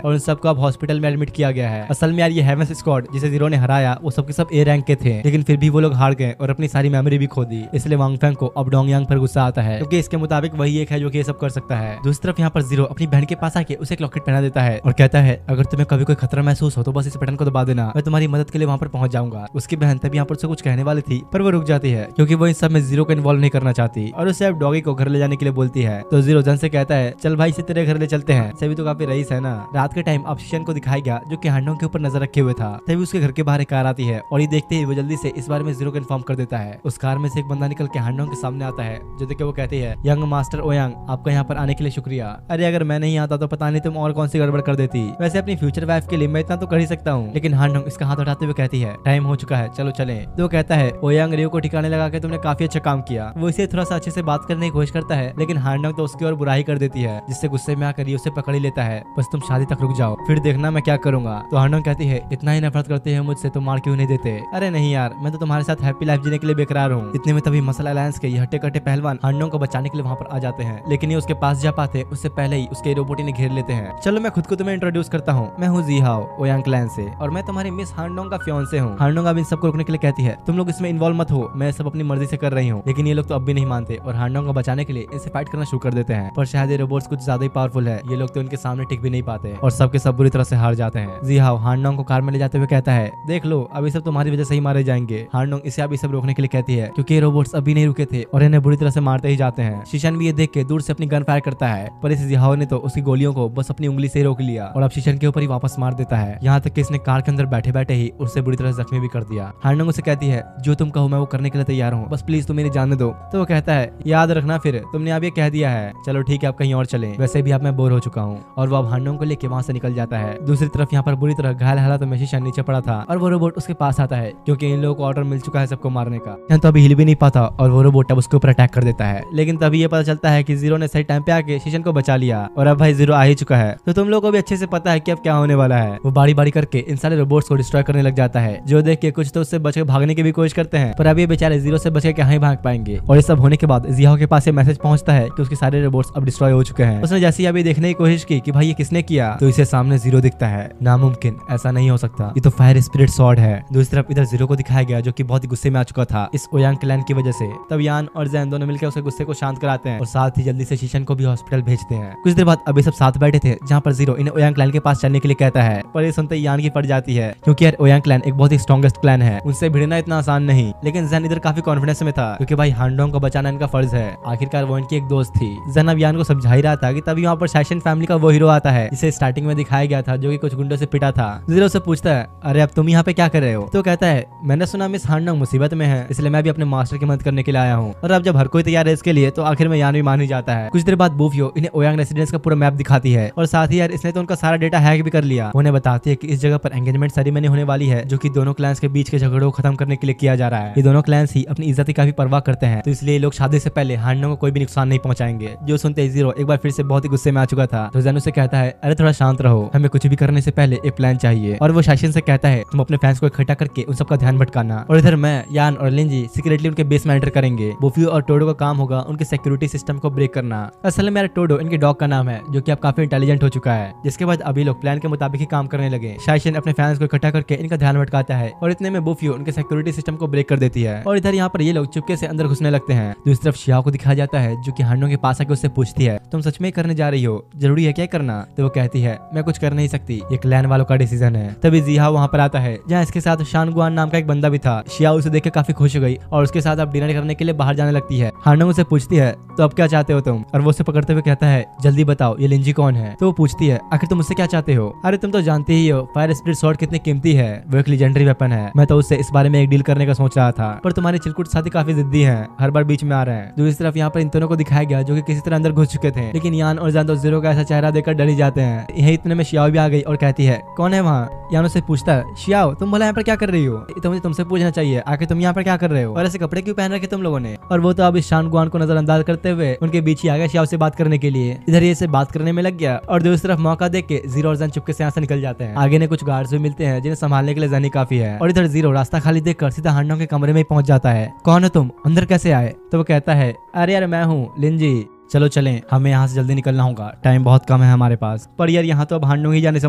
और उन सबको अब हॉस्पिटल में एडमिट किया गया है। असल में यार ये हेवेंस स्क्वाड जिसे जीरो ने हराया वो सबके सब ए रैंक के थे, लेकिन फिर भी वो लोग हार गए और अपनी सारी मेमोरी भी खो दी। इसलिए वांगफेंग को अब डोंग यांग पर गुस्सा आता है क्योंकि इसके मुताबिक वही एक है जो कि ये सब कर सकता है। दूसरी तरफ यहाँ पर जीरो अपनी बहन के पास आके उसे एक लॉकेट पहना देता है और कहता है, अगर तुम्हें कभी कोई खतरा महसूस हो तो बस इस बटन को दबा देना, मैं तुम्हारी मदद के लिए वहाँ पर पहुंच जाऊंगा। उसकी बहन तभी यहाँ पर उसे कुछ कहने वाली थी पर वो रुक जाती है क्योंकि वो इन सब में जीरो को इन्वॉल्व नहीं करना चाहती और उसे अब डॉगी को घर ले जाने के लिए बोलती है। तो जीरो जन से कहता है, चल भाई इसे तेरे घर ले चलते हैं, सभी तो काफी रईस है ना। रात के टाइम अब शीशन को दिखाया गया जो कि हांडोंग के ऊपर नजर रखे हुए था। तभी उसके घर के बाहर एक कार आती है और ये देखते ही वो जल्दी से इस बारे में जीरो को इन्फॉर्म कर देता है। उस कार में से एक बंदा निकल के हांडोंग के सामने आता है जो देख के वो कहती है, यंग मास्टर ओयांग आपका यहाँ पर आने के लिए शुक्रिया। अरे अगर मैं नहीं आता तो पता नहीं तुम और कौन सी गड़बड़ कर देती। वैसे अपनी फ्यूचर वाइफ के लिए मैं इतना तो कर ही सकता हूँ। लेकिन हांडोंग इसका हाथ उठाते हुए कहती है, टाइम हो चुका है, चलो चले। तो कहता है, ओयांग रियो को ठिकाने लगा के तुमने काफी अच्छा काम किया। वो इसे थोड़ा सा अच्छे से बात करने की कोशिश करता है, लेकिन हांडोंग तो उसकी ओर बुराई कर देती है, जिससे गुस्से में आकर उसे पकड़ ही लेता है। बस तुम शादी तक रुक जाओ, फिर देखना मैं क्या करूंगा। तो हांडोंग कहती है, इतना ही नफरत करते हैं मुझसे तो मार क्यों नहीं देते? अरे नहीं यार, मैं तो तुम्हारे साथ हैप्पी लाइफ जीने के लिए बेकरार हूँ। इतने में तभी मसल अलायंस के हट्टे कट्टे पहलवान हांडोंग को बचाने के लिए वहाँ पर आ जाते हैं, लेकिन ये उसके पास जा पाते उससे पहले ही उसके रोबोटी ने घेर लेते हैं। चलो मैं खुद को तुम्हें इंट्रोड्यूस करता हूँ, मैं हूँ जी हाओ ओयांग क्लैन से और मैं तुम्हारी मिस हांडोंग का फियांसे हूँ। हांडोंग अब इन सबको रोकने के लिए कहती है, तुम लोग इसमें इन्वॉल्व मत हो, मैं सब अपनी मर्जी से कर रही हूँ। लेकिन ये लोग तो अब भी नहीं मानते और हांडोंग को बचाने के लिए इनसे फाइट करना शुरू कर देते हैं। पर शायद ये रोबोट्स कुछ ज्यादा ही पावरफुल है, ये लोग तो इनके सामने टिक भी नहीं पाते और सबके सब बुरी तरह से हार जाते हैं। जी हाओ हांडोंग को कार में ले जाते हुए कहता है, देख लो अभी सब तुम्हारी वजह से ही मारे जाएंगे। हांडोंग इसे अभी सब रोकने के लिए कहती है क्योंकि रोबोट्स अभी नहीं रुके थे और इन्हें बुरी तरह से मारते ही जाते हैं। शीशन भी ये देख के दूर से अपनी गन फायर करता है, पर इस जिहाओ ने तो उसकी गोलियों को बस अपनी उंगली से रोक लिया और अब शीशन के ऊपर ही वापस मार देता है। यहाँ तक कि इसने कार के अंदर बैठे बैठे ही उससे बुरी तरह जख्मी भी कर दिया। हांडोंग उसे कहती है, जो तुम कहो मैं वो करने के लिए तैयार हूँ, बस प्लीज तुम मेरी जाने दो। तो वो कहता है, याद रखना फिर तुमने अब ये कह दिया है, चलो ठीक है आप कहीं और चलें, वैसे भी अब मैं बोर हो चुका हूँ। और वो अब हांडोंग को लेके वहाँ से निकल जाता है। दूसरी तरफ यहाँ पर बुरी तरह घायल हालत में शीशन नीचे पड़ा था और वो रोबोट उसके पास आता है क्योंकि इन लोगों को ऑर्डर मिल चुका है सबको मारने का। यहाँ तो अभी हिल भी नहीं पाता और वो रोबोट अब उसके ऊपर अटैक कर देता है। लेकिन तभी ये पता चलता है कि जीरो ने सही टाइम पे आके शीशन को बचा लिया और अब भाई जीरो आ ही चुका है। तो तुम लोगों को भी अच्छे से पता है कि अब क्या होने वाला है। वो बारी बारी करके इन सारे रोबोट्स को डिस्ट्रॉय करने लग जाता है, जो देख के कुछ तो उससे बच के भागने की भी कोशिश करते हैं, पर अब ये बेचारे जीरो से बच के कहाँ ही भाग पाएंगे। और ये सब होने के बाद जिहाओ के पास ये मैसेज पहुंचता है कि उसके सारे रोबोट्स अब डिस्ट्रॉय हो चुके हैं। उसने जैसे ही अभी देखने की कोशिश की कि भाई ये किसने किया, तो इसे सामने जीरो दिखता है। नामुमकिन, ऐसा नहीं हो सकता, ये तो फायर स्पिरिट स्वॉर्ड है। दूसरी तरफ इधर जीरो को दिखाया गया जो कि बहुत ही गुस्से में आ चुका था इस ओयांग क्लैन की वजह से। तब यान और जैन दोनों मिलकर उसके गुस्से को शांत कराते हैं और साथ ही जल्दी से शीशन को भी हॉस्पिटल भेजते हैं। कुछ देर बाद अभी सब साथ बैठे थे जहाँ पर जीरो इन्हें ओयांग क्लैन के पास चलने के लिए कहता है, पर ये सुनते ही यान की पड़ जाती है क्योंकि यार ओयांग क्लैन एक बहुत ही स्ट्रॉन्गेस्ट क्लैन है, उनसे भिड़ना इतना आसान नहीं। लेकिन जैन इधर काफी कॉन्फिडेंस में था क्योंकि भाई हांडोंग को बचाना इनका फर्ज है, आखिरकार वो इनकी एक दोस्त थी। जैन अब यान को समझा ही रहा था कि तभी वहाँ पर शाइशन फैमिली का वो हीरो आता है जिसे स्टार्टिंग में दिखाया गया था, जो कि कुछ गुंडों से पिटा था। जीरो से पूछता है, अरे अब तुम यहाँ पे क्या कर रहे हो? तो कहता है, मैंने सुना मिस हांडोंग मुसीबत में है, इसलिए मैं भी अपने मास्टर की मदद करने के लिए आया हूँ। और अब जब हर कोई तैयार है इसके लिए तो आखिर में यान भी मान ही जाता है। कुछ देर बाद बूफियो इन्हें ओयांग रेसिडेंस का पूरा मैप दिखाती है और साथ ही यार इसने तो उनका सारा डेटा हैक भी कर लिया। उन्हें बताती है कि इस जगह पर एंगेजमेंट सेरेमनी होने वाली है जो कि दोनों क्लैंस के बीच के झगड़ों को खत्म करने के लिए किया जा रहा है। ये दोनों क्लैंस ही अपनी इज्जत की काफी परवाह करते हैं, तो इसलिए लोग शादी से पहले हांडोंग को कोई भी नुकसान नहीं पहुंचाएंगे। जो सुनते ही जीरो एक बार फिर से बहुत ही गुस्से में आ चुका था। तो जेन उसे कहता है, अरे थोड़ा शांत रहो, हमें कुछ भी करने से पहले एक प्लान चाहिए। और वो शासन से कहता है, तुम अपने फैंस को इकट्ठा करके उन सबका ध्यान भटकाना, और इधर मैं, यान और लिंजी सीक्रेटली उनके बेस में एंटर करेंगे। बुफी और टोडो का काम होगा उनके सिक्योरिटी सिस्टम को ब्रेक करना। असल में मेरा टोडो इनके डॉग का नाम है, जो कि अब काफी इंटेलिजेंट हो चुका है। जिसके बाद अभी लोग प्लान के मुताबिक ही काम करने लगे। शासन अपने फैंस को इकट्ठा करके इनका ध्यान भटकाता है और इतने में बुफी उनके सिक्योरिटी सिस्टम को ब्रेक कर देती है। और इधर यहाँ पर ये लोग चुपके से अंदर घुसने लगते हैं। दूसरी तरफ शियाओ को दिखाया जाता है, जो कि हांडोंग के पास आके उससे पूछती है, तुम सच में करने जा रही हो? जरूरी है क्या करना? तो वो कहती है, मैं कुछ कर नहीं सकती, ये क्लैन वालों का डिसीजन है। तभी जिहाओ वहाँ पर आता है, जहाँ इसके साथ शानगुआन नाम का एक बंदा भी था। शियाओ उसे देख के काफी खुश हो गई और उसके साथ अब डिनर करने के लिए बाहर जाने लगती है। हांडोंग उसे पूछती है, तो अब क्या चाहते हो तुम? और वो उसे पकड़ते हुए कहता है, जल्दी बताओ, ये लिंजी कौन है? तो वो पूछती है, आखिर तुम मुझसे क्या चाहते हो? अरे तुम तो जानते ही हो फायर स्पिरिट स्वॉर्ड कितनी कीमती है, वो एक लेजेंडरी वेपन है। मैं तो उससे इस बारे में एक डील करने का सोच रहा था, पर तुम्हारे चिलकुट साथी काफी जिद्दी हैं, हर बार बीच में आ रहे हैं। दूसरी तरफ यहाँ पर इन दोनों को दिखाया गया, जो कि किसी तरह अंदर घुस चुके थे, लेकिन यान और जान तो जीरो का ऐसा चेहरा देखकर डर ही जाते हैं। यही इतने में शियाओ भी आ गई और कहती है, कौन है वहाँ? यान उससे पूछता है, शियाओ तुम भला यहाँ पर क्या कर रही हो? तो मुझे तुमसे पूछना चाहिए, आखिर तुम यहाँ पर क्या कर रहे हो और ऐसे कपड़े क्यों पहन रखे तुम लोगों ने? और वो तो अब इस शानगुआन को नजरअंदाज करते हुए उनके बीच ही आ गया शियाओ से बात करने के लिए। इधर ये से बात करने में लग गया और दूसरी तरफ मौका देख के जीरो और जन चुपके से यहाँ से निकल जाते हैं। आगे ने कुछ गार्ड्स भी मिलते हैं जिन्हें संभालने के लिए जनी काफी है। और इधर जीरो रास्ता खाली देखकर सीधा हांडोंग के कमरे में ही पहुंच जाता है। कौन हो तुम? अंदर कैसे आए? तो वो कहता है, अरे यार मैं हूँ लिंजी, चलो चलें, हमें यहाँ से जल्दी निकलना होगा, टाइम बहुत कम है हमारे पास। पर यार यहाँ तो अब हांडोंग ही जाने से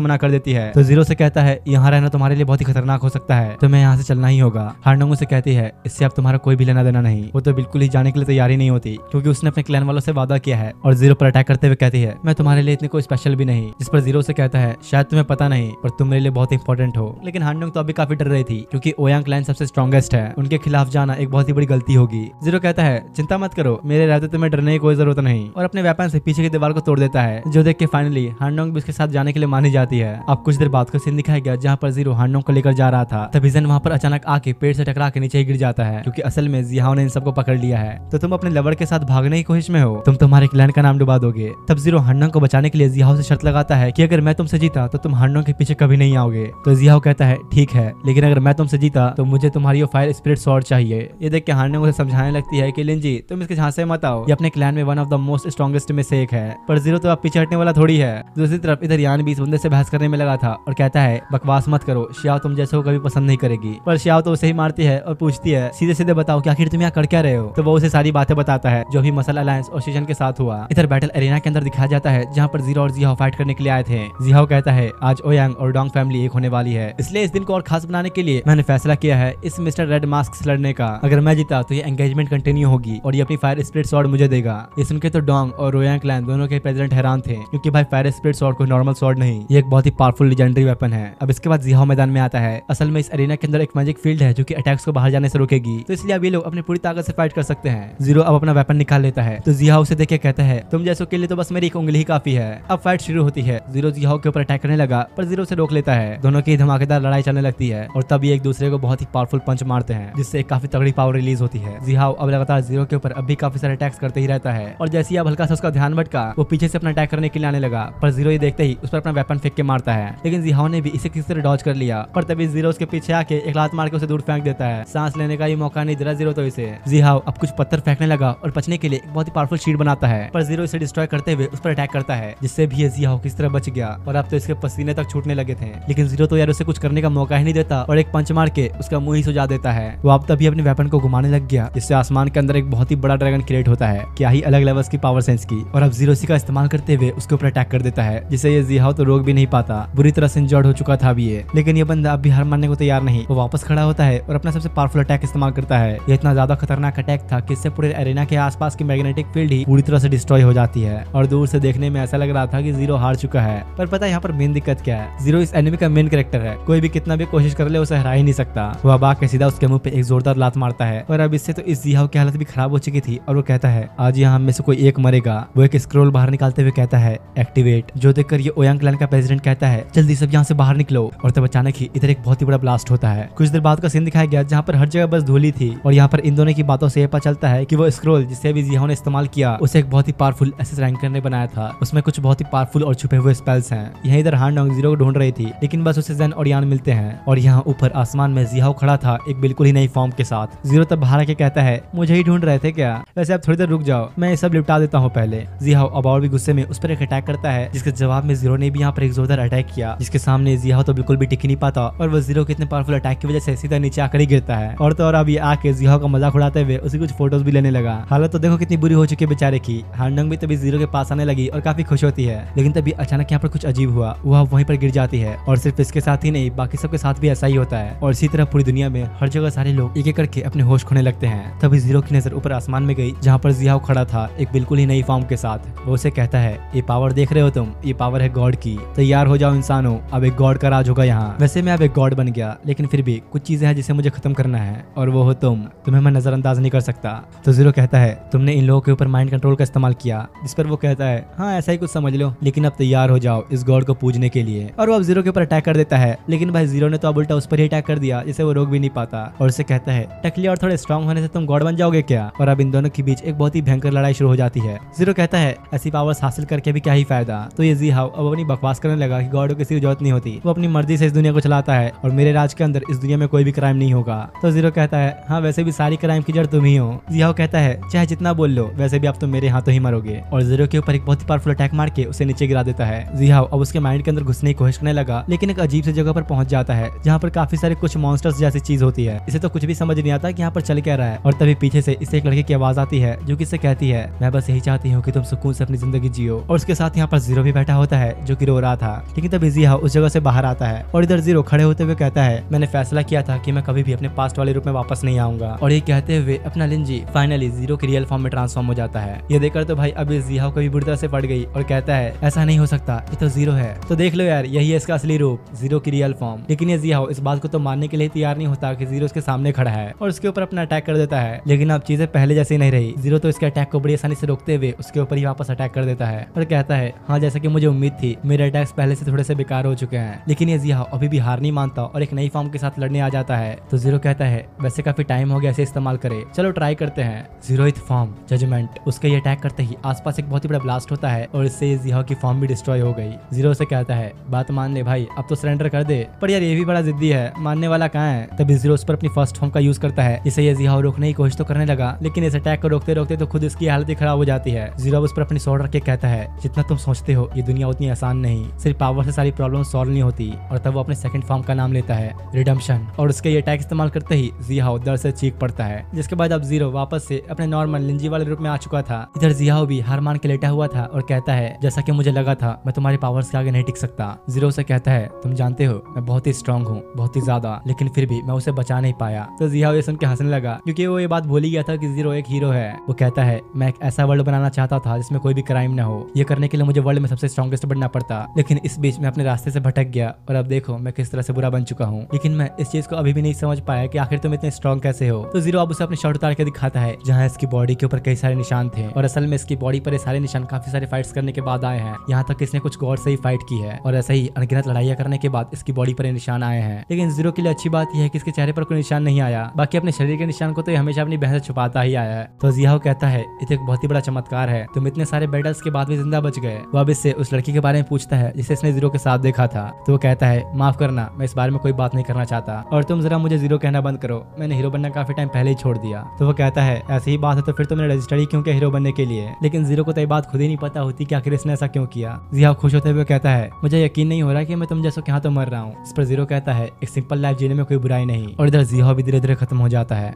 मना कर देती है। तो जीरो से कहता है, यहाँ रहना तुम्हारे लिए बहुत ही खतरनाक हो सकता है, तुम्हें यहाँ से चलना ही होगा। हांडोंग उसे कहती है, इससे अब तुम्हारा कोई भी लेना देना नहीं। वो तो बिल्कुल ही जाने के लिए तैयार ही नहीं होती, क्योंकि उसने अपने क्लैन वालों से वादा किया है। और जीरो पर अटैक करते हुए कहती है, मैं तुम्हारे लिए इतनी कोई स्पेशल भी नहीं। जिस पर जीरो से कहता है, शायद तुम्हें पता नहीं, पर तुम मेरे लिए बहुत इंपॉर्टेंट हो। लेकिन हांडोंग तो अभी काफी डर रही थी, क्योंकि ओयांग क्लैन सबसे स्ट्रॉन्गेस्ट है, उनके खिलाफ जाना एक बहुत ही बड़ी गलती होगी। जीरो कहता है, चिंता मत करो, मेरे रहते तुम्हें डरने की कोई जरूरत नहीं, और अपने वेपन से पीछे की दीवार को तोड़ देता है, जो देख के फाइनली हांडोंग भी उसके साथ जाने के लिए मानी जाती है। अब कुछ देर बाद का सीन दिखाया गया, जहाँ पर जीरो हांडोंग को लेकर जा रहा था। तभी जन वहाँ पर अचानक आके पेड़ से टकरा के नीचे ही गिर जाता है, क्योंकि असल में जिहाओ ने इन सबको पकड़ लिया है। तो तुम अपने लवर के साथ भागने की कोशिश में हो, तुम तुम्हारे क्लैन का नाम डुबा दोगे। तब जीरो हांडोंग को बचाने के लिए जिहाओ से शर्त लगाता है कि अगर मैं तुमसे जीता तो तुम हांडोंग के पीछे कभी नहीं आओगे। तो जिहाओ कहता है, ठीक है, लेकिन अगर मैं तुमसे जीता तो मुझे तुम्हारी वो फायर स्पिरिट स्वॉर्ड चाहिए। ये देख के हांडोंग उसे समझाने लगती है कि लिंजी तुम इसके झांसे मत आओ, ये अपने क्लैन में one of the most strongest में से एक है। पर जीरो तो अब पीछे हटने वाला थोड़ी है। दूसरी तरफ इधर यान भी इस बंदे से बहस करने में लगा था और कहता है, बकवास मत करो, शियाओ तुम जैसे को कभी पसंद नहीं करेगी। पर शियाओ तो उसे ही मारती है और पूछती है, सीधे सीधे बताओ कि आखिर तुम यहाँ कर क्या रहे हो? तो वो उसे सारी बातें बताता है जो भी मसल अलायंस और शीशन के साथ हुआ। इधर बैटल एरिना के अंदर दिखाया जाता है, जहाँ पर जीरो और जिहाओ फाइट करने के लिए आए थे। जिहाओ कहता है, आज ओयांग और डोंग फैमिली एक होने वाली है, इसलिए इस दिन को और खास बनाने के लिए मैंने फैसला किया है इस मिस्टर रेड मास्क से लड़ने का। अगर मैं जीता तो ये एंगेजमेंट कंटिन्यू होगी और ये अपनी फायर स्पिरिट स्वॉर्ड मुझे देगा। ये सुनकर तो डोंग और ओयांग क्लैन दोनों के प्रेसिडेंट हैरान थे, क्योंकि भाई फायर स्पिरिट स्वॉर्ड कोई नॉर्मल स्वॉर्ड नहीं, ये एक बहुत ही पावरफुल लेजेंडरी वेपन है। अब इसके बाद जिहाओ मैदान में आता है। असल में इस एरिना के अंदर एक मैजिक फील्ड है जो कि अटैक्स को बाहर जाने से रोकेगी, तो इसलिए अब ये लोग अपनी पूरी ताकत से फाइट कर सकते हैं। जीरो अब अपना वेपन निकाल लेता है, तो जिहाओ उसे देख के कहता है, तुम जैसों के लिए तो बस मेरी एक उंगली ही काफी है। अब फाइट शुरू होती है। जीरो जिहाओ के ऊपर अटैक करने लगा, पर जीरो से रोक लेता है। दोनों की धमाकेदार लड़ाई चलने लगती है और तब ये एक दूसरे को बहुत ही पावरफुल पंच मारते हैं, जिससे काफी तगड़ी पावर रिलीज होती है। जिहाओ अब लगातार जीरो के ऊपर अब भी काफी सारे अटैक्स करते ही रहता है, और जैसे ही अब हल्का सा उसका ध्यान भटका, वो पीछे से अपना अटैक करने के लिए आने लगा। पर जीरो ये देखते ही उस पर अपना वेपन फेंक के मारता है, लेकिन जिहाओ ने भी इसे किसी तरह डॉज कर लिया। पर तभी जीरो उसके पीछे आके एक लात मार के उसे दूर फेंक देता है। सांस लेने का ये मौका नहीं दे रहा जीरो तो इसे। जिहाओ अब कुछ पत्थर फेंकने लगा और बचने के लिए एक बहुत ही पावरफुल शील्ड बनाता है, पर जीरो इसे डिस्ट्रॉय करते हुए उस पर अटैक करता है, जिससे भी ये जिहाओ किस तरह बच गया। और अब तो इसके पसीने तक छूटने लगे थे, लेकिन जीरो तो यार उसे कुछ करने का मौका ही नहीं देता और एक पंच मार के उसका मुंह ही सुझा देता है। वो अब तभी अपने वेपन को घुमाने लग गया, जिससे आसमान के अंदर एक बहुत ही बड़ा ड्रैगन क्रिएट होता है। क्या ही अलग लेवल्स की पावर सेंस की। और अब जीरो इसी का इस्तेमाल करते हुए उसके ऊपर अटैक कर देता है, जिससे ये जिहाओ तो रोक भी नहीं पाता। बुरी तरह से इंजर्ड हो चुका था अभी ये, लेकिन ये बंदा अब भी हार मानने को तैयार नहीं। वो वापस खड़ा होता है और अपना सबसे पावरफुल अटैक इस्तेमाल करता है। ये इतना ज्यादा खतरनाक अटैक था कि इससे पूरे एरिना के आसपास की मैग्नेटिक फील्ड ही पूरी तरह से डिस्ट्रॉय हो जाती है, और दूर से देखने में ऐसा लग रहा था कि जीरो हार चुका है। पर पता है यहाँ पर मेन दिक्कत क्या है? जीरो इस एनिमे का मेन कैरेक्टर है, कोई भी कितना भी कोशिश कर ले उसे हरा ही नहीं सकता। वो अब आके सीधा उसके मुंह पे एक जोरदार लात मारता है, और अब इससे तो इस जिहाओ की हालत भी खराब हो चुकी थी, और वो कहता है, आज यहाँ में से कोई एक मरेगा। वो एक स्क्रोल बाहर निकालते हुए कहता है, एक्टिवेट। जो देखकर ये ओयांग क्लैन का प्रेसिडेंट कहता है, जल्दी सब यहाँ से बाहर निकलो। और तब अचानक ही इधर एक बहुत ही बड़ा ब्लास्ट होता है। कुछ देर बाद का सीन दिखाया गया, जहाँ पर हर जगह बस धूली थी, और यहाँ पर इन दोनों की बातों से ये पता चलता है कि वो स्क्रोल जिसे भी जिहाओ ने इस्तेमाल किया, उसे एक बहुत ही पावरफुल एसएस रैंकर ने बनाया था। उसमें कुछ बहुत ही पावरफुल और छुपे हुए स्पेल्स हैं। यहीं इधर हांडोंग जीरो को ढूंढ रही थी, लेकिन बस उसे जेन और यान मिलते हैं, और यहाँ ऊपर आसमान में जिहाओ खड़ा था एक बिल्कुल ही नई फॉर्म के साथ। जीरो तब बाहर आके कहता है, मुझे ही ढूंढ रहे थे क्या? वैसे आप थोड़ी देर रुक जाओ, मैं ये सब निपटा देता हूँ पहले। जियाओ अब और भी गुस्से में उस पर एक अटैक करता है, जिसके जवाब में जीरो ने भी यहाँ पर एक जोरदार अटैक किया, जिसके सामने जियाओ तो बिल्कुल भी टिक नहीं पाता और वो जीरो के इतने पावरफुल अटैक की वजह से सीधा नीचे आकर ही गिरता है। और तो और अब ये आके जियाओ का मजाक उड़ाते हुए उसी कुछ फोटोज भी लेने लगा। हालत तो देखो कितनी बुरी हो चुकी है बेचारे की। हांडंग भी तभी जीरो के पास आने लगी और काफी खुश होती है, लेकिन तभी अचानक यहाँ पर कुछ अजीब हुआ, वह वहीं पर गिर जाती है। और सिर्फ इसके साथ ही नहीं, बाकी सबके साथ भी ऐसा ही होता है। और इसी तरह पूरी दुनिया में हर जगह सारे लोग एक एक करके अपने होश खोने लगते हैं। तभी जीरो की नजर ऊपर आसमान में गई, जहाँ पर जियाओ खड़ा था एक बिल्कुल ही नई फॉर्म के साथ। वो उसे कहता है, ये पावर देख रहे हो तुम, ये पावर है गॉड की। तैयार हो जाओ इंसानों, अब एक गॉड का राज होगा यहाँ। वैसे मैं अब एक गॉड बन गया, लेकिन फिर भी कुछ चीजें हैं जिसे मुझे खत्म करना है, और वो हो तुम्हें मैं नजरअंदाज नहीं कर सकता। तो जीरो कहता है, तुमने इन लोगों के ऊपर माइंड कंट्रोल का इस्तेमाल किया। जिस पर वो कहता है, हाँ ऐसा ही कुछ समझ लो, लेकिन अब तैयार हो जाओ इस गॉड को पूजने के लिए। और वो अब जीरो के ऊपर अटैक कर देता है, लेकिन भाई जीरो ने तो अब उल्टा उस पर ही अटैक कर दिया, जिसे वो रोक भी नहीं पाता। और उसे कहता है, टकली और थोड़े स्ट्रॉन्ग होने से तुम गॉड बन जाओगे क्या? और अब इन दोनों के बीच एक बहुत ही भयंकर लड़ाई शुरू हो जाती है। जीरो कहता है, ऐसी पावर्स हासिल करके भी क्या ही फायदा। तो ये जियाओ अब अपनी बकवास करने लगा कि गॉड को किसी की जरूरत नहीं होती, वो अपनी मर्जी से इस दुनिया को चलाता है और मेरे राज के अंदर इस दुनिया में कोई भी क्राइम नहीं होगा। तो जीरो कहता है, हाँ वैसे भी सारी क्राइम की जड़ तुम ही हो। जियाओ कहता है, चाहे जितना बोल लो, वैसे भी आप तो मेरे हाथों ही मरोगे। और जीरो के ऊपर एक बहुत ही पावरफुल अटैक मार के उसे नीचे गिरा देता है। जियाओ अब उसके माइंड के अंदर घुसने की कोशिश करने लगा, लेकिन एक अजीब सी जगह पर पहुंच जाता है, जहाँ पर काफी सारे कुछ मॉन्स्टर्स जैसी चीज होती है। इसे तो कुछ भी समझ नहीं आता कि यहाँ पर चल क्या रहा है। और तभी पीछे से इसे एक लड़के की आवाज आती है, जो कि इसे कहती है, मैं बस यही चाहती हूँ कि तुम सुकून से अपनी जिंदगी जियो। और उसके साथ यहाँ पर जीरो भी बैठा होता है, जो कि रो रहा था। लेकिन तभी जियाओ उस जगह से बाहर आता है, और इधर जीरो खड़े होते हुए कहता है, मैंने फैसला किया था कि मैं कभी भी अपने पास्ट वाले रूप में वापस नहीं आऊंगा। और ये कहते हुए अपना लिंजी फाइनली जीरो के रियल फॉर्म में ट्रांसफॉर्म हो जाता है। ये देखकर तो भाई अभी जियाओ को भी बुरी तरह से पड़ गई और कहता है, ऐसा नहीं हो सकता, ये तो जीरो है। तो देख लो यार, यही है इसका असली रूप, जीरो की रियल फॉर्म। लेकिन ये जियाओ इस बात को तो मानने के लिए तैयार नहीं होता कि जीरो उसके सामने खड़ा है और उसके ऊपर अपना अटैक कर देता है। लेकिन अब चीजें पहले जैसी नहीं रही। जीरो तो इसके अटैक को बड़ी आसानी से रोकते हुए उसके ऊपर ही वापस अटैक कर देता है और कहता है, हाँ जैसा कि मुझे उम्मीद थी, मेरे अटैक्स पहले से थोड़े से बेकार हो चुके हैं। लेकिन ये जियाओ अभी भी हार नहीं मानता और एक नई फॉर्म के साथ लड़ने आ जाता है। तो जीरो कहता है, वैसे काफी टाइम हो गया इसे इस्तेमाल करे, चलो ट्राई करते हैं। Zeroth form judgment. उसके ये अटैक करते ही आसपास एक बहुत ही बड़ा ब्लास्ट होता है और इससे ये जियाओ की फॉर्म भी डिस्ट्रॉय हो गई। जीरो से कहता है, बात मान ले भाई, अब तो सरेंडर कर दे। पर यार ये भी बड़ा जिद्दी है, मानने वाला कहाँ है। तभी जीरो उस पर अपनी फर्स्ट फॉर्म का यूज करता है, जिसे ये जियाओ रोकने की कोशिश तो करने लगा, लेकिन इस अटैक को रोकते रोकते तो खुद इसकी हालत ही खराब हो जाती है। जीरो उस पर अपनी स्वॉर्ड रख के कहता है, जितना तुम सोचते हो ये दुनिया उतनी आसान नहीं, सिर्फ पावर से सारी प्रॉब्लम सॉल्व नहीं होती। और तब वो अपने सेकंड फॉर्म का नाम लेता है, रिडेम्पशन। और उसके ये अटैक इस्तेमाल करते ही जियाओ दर्द से चीख पड़ता है, जिसके बाद अब जीरो वापस से अपने नॉर्मल लिंजी वाले रूप में आ चुका था। इधर जियाओ भी हार मान के लेटा हुआ था और कहता है, जैसा कि मुझे लगा था, मैं तुम्हारी पावर्स के आगे नहीं टिक सकता। जीरो से कहता है, तुम जानते हो मैं बहुत ही स्ट्रांग हूँ, बहुत ही ज्यादा, लेकिन फिर भी मैं उसे बचा नहीं पाया। तो जियाओ ये सुन के हंसने लगा, क्योंकि वो ये बात भूल ही गया था कि जीरो एक हीरो है। वो कहता है, मैं एक ऐसा वर्ल्ड बनाना चाहता था जिसमें कोई भी क्राइम न हो। ये करने के लिए मुझे वर्ल्ड में सबसे स्ट्रॉन्गेस्ट बनना पड़ता, लेकिन इस बीच में अपने रास्ते से भटक गया और अब देखो मैं किस तरह से बुरा बन चुका हूँ। लेकिन मैं इस चीज को अभी भी नहीं समझ पाया कि आखिर तुम इतने स्ट्रॉन्ग कैसे हो। तो जीरो अब उसे अपनी शर्ट उतार के दिखाता है, जहाँ इसकी बॉडी के ऊपर कई सारे निशान थे, और असल में इसकी बॉडी पर ये सारे निशान काफी सारे फाइट्स करने के बाद आए हैं। यहाँ तक इसने कुछ गॉड से ही फाइट की है, और ऐसे ही अनगिनत लड़ाइयाँ करने के बाद इसकी बॉडी पर निशान आए हैं। लेकिन जीरो के लिए अच्छी बात यह है कि इसके चेहरे पर कोई निशान नहीं आया, बाकी अपने शरीर के निशान को तो हमेशा अपनी बहन से छुपाता ही आया है। तो जियाओ कहता है, ये तो एक बहुत ही बड़ा चमत्कार है, तुम इतने सारे बैटल्स के बाद भी जिंदा बच गए। वो अब इससे उस लड़की के बारे में पूछता है जिसे इसने जीरो के साथ देखा था। तो वो कहता है, माफ करना, मैं इस बारे में कोई बात नहीं करना चाहता, और तुम जरा मुझे जीरो कहना बंद करो, मैंने हीरो बनना काफी टाइम पहले ही छोड़ दिया। तो वो कहता है, ऐसी ही बात है तो फिर तुमने रजिस्टर ही क्यों किया हीरो बनने के लिए। लेकिन जीरो को तो ये बात खुद ही नहीं पता होती कि आखिर इसने ऐसा क्यों किया। जियाओ खुश होते हुए कहता है, मुझे यकीन नहीं हो रहा कि मैं तुम जैसों के हाथों मर रहा हूँ। इस पर जीरो कहता है, एक सिंपल लाइफ जीने में कोई बुराई नहीं। और इधर जियाओ भी धीरे धीरे खत्म हो जाता है।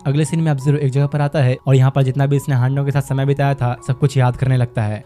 अगले सीन में अब जीरो एक जगह पर आता है और यहाँ पर जितना भी इसने हांडों के साथ समय बिताया था सब कुछ याद करने लगता है।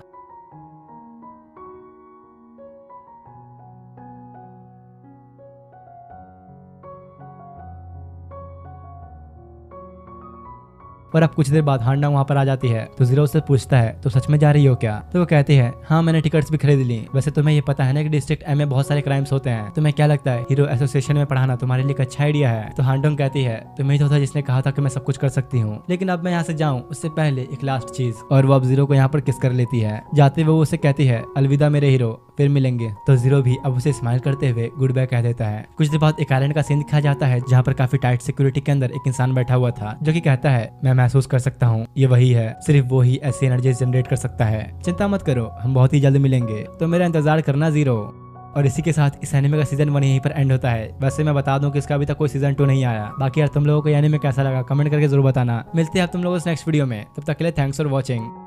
और अब कुछ देर बाद हांडा वहाँ पर आ जाती है। तो जीरो उससे पूछता है, तो सच में जा रही हो क्या? तो वो कहती है, हाँ मैंने टिकट्स भी खरीद ली। वैसे तुम्हें ये पता है ना कि डिस्ट्रिक्ट एम में बहुत सारे क्राइम्स होते हैं, तुम्हें क्या लगता है हीरो एसोसिएशन में पढ़ाना तुम्हारे लिए एक अच्छा आइडिया है? तो हांडोंग कहती है, तुम्हें तो था जिसने कहा था कि मैं सब कुछ कर सकती हूँ, लेकिन अब मैं यहाँ से जाऊँ उससे पहले एक लास्ट चीज। और वो अब जीरो को यहाँ पर किस कर लेती है। जाते हुए वो उसे कहती है, अलविदा मेरे हीरो, फिर मिलेंगे। तो जीरो भी अब उसे स्माइल करते हुए गुड बाय कह देता है। कुछ देर बाद एक आइलैंड का सीन दिखाया जाता है, जहाँ पर काफी टाइट सिक्योरिटी के अंदर एक इंसान बैठा हुआ था, जो कि कहता है, मैं महसूस कर सकता हूँ ये वही है, सिर्फ वो ही ऐसी एनर्जी जनरेट कर सकता है। चिंता मत करो, हम बहुत ही जल्द मिलेंगे, तो मेरा इंतजार करना जीरो। और इसी के साथ इस एनिमे का सीजन 1 यहीं पर एंड होता है। वैसे मैं बता दूं कि इसका अभी तक कोई सीजन 2 नहीं आया। बाकी यार तुम लोगों को ये एनिमे कैसा लगा कमेंट करके जरूर बताना। मिलते हैं आप तुम लोगों से नेक्स्ट वीडियो में, तब तक के लिए थैंक्स फॉर वॉचिंग।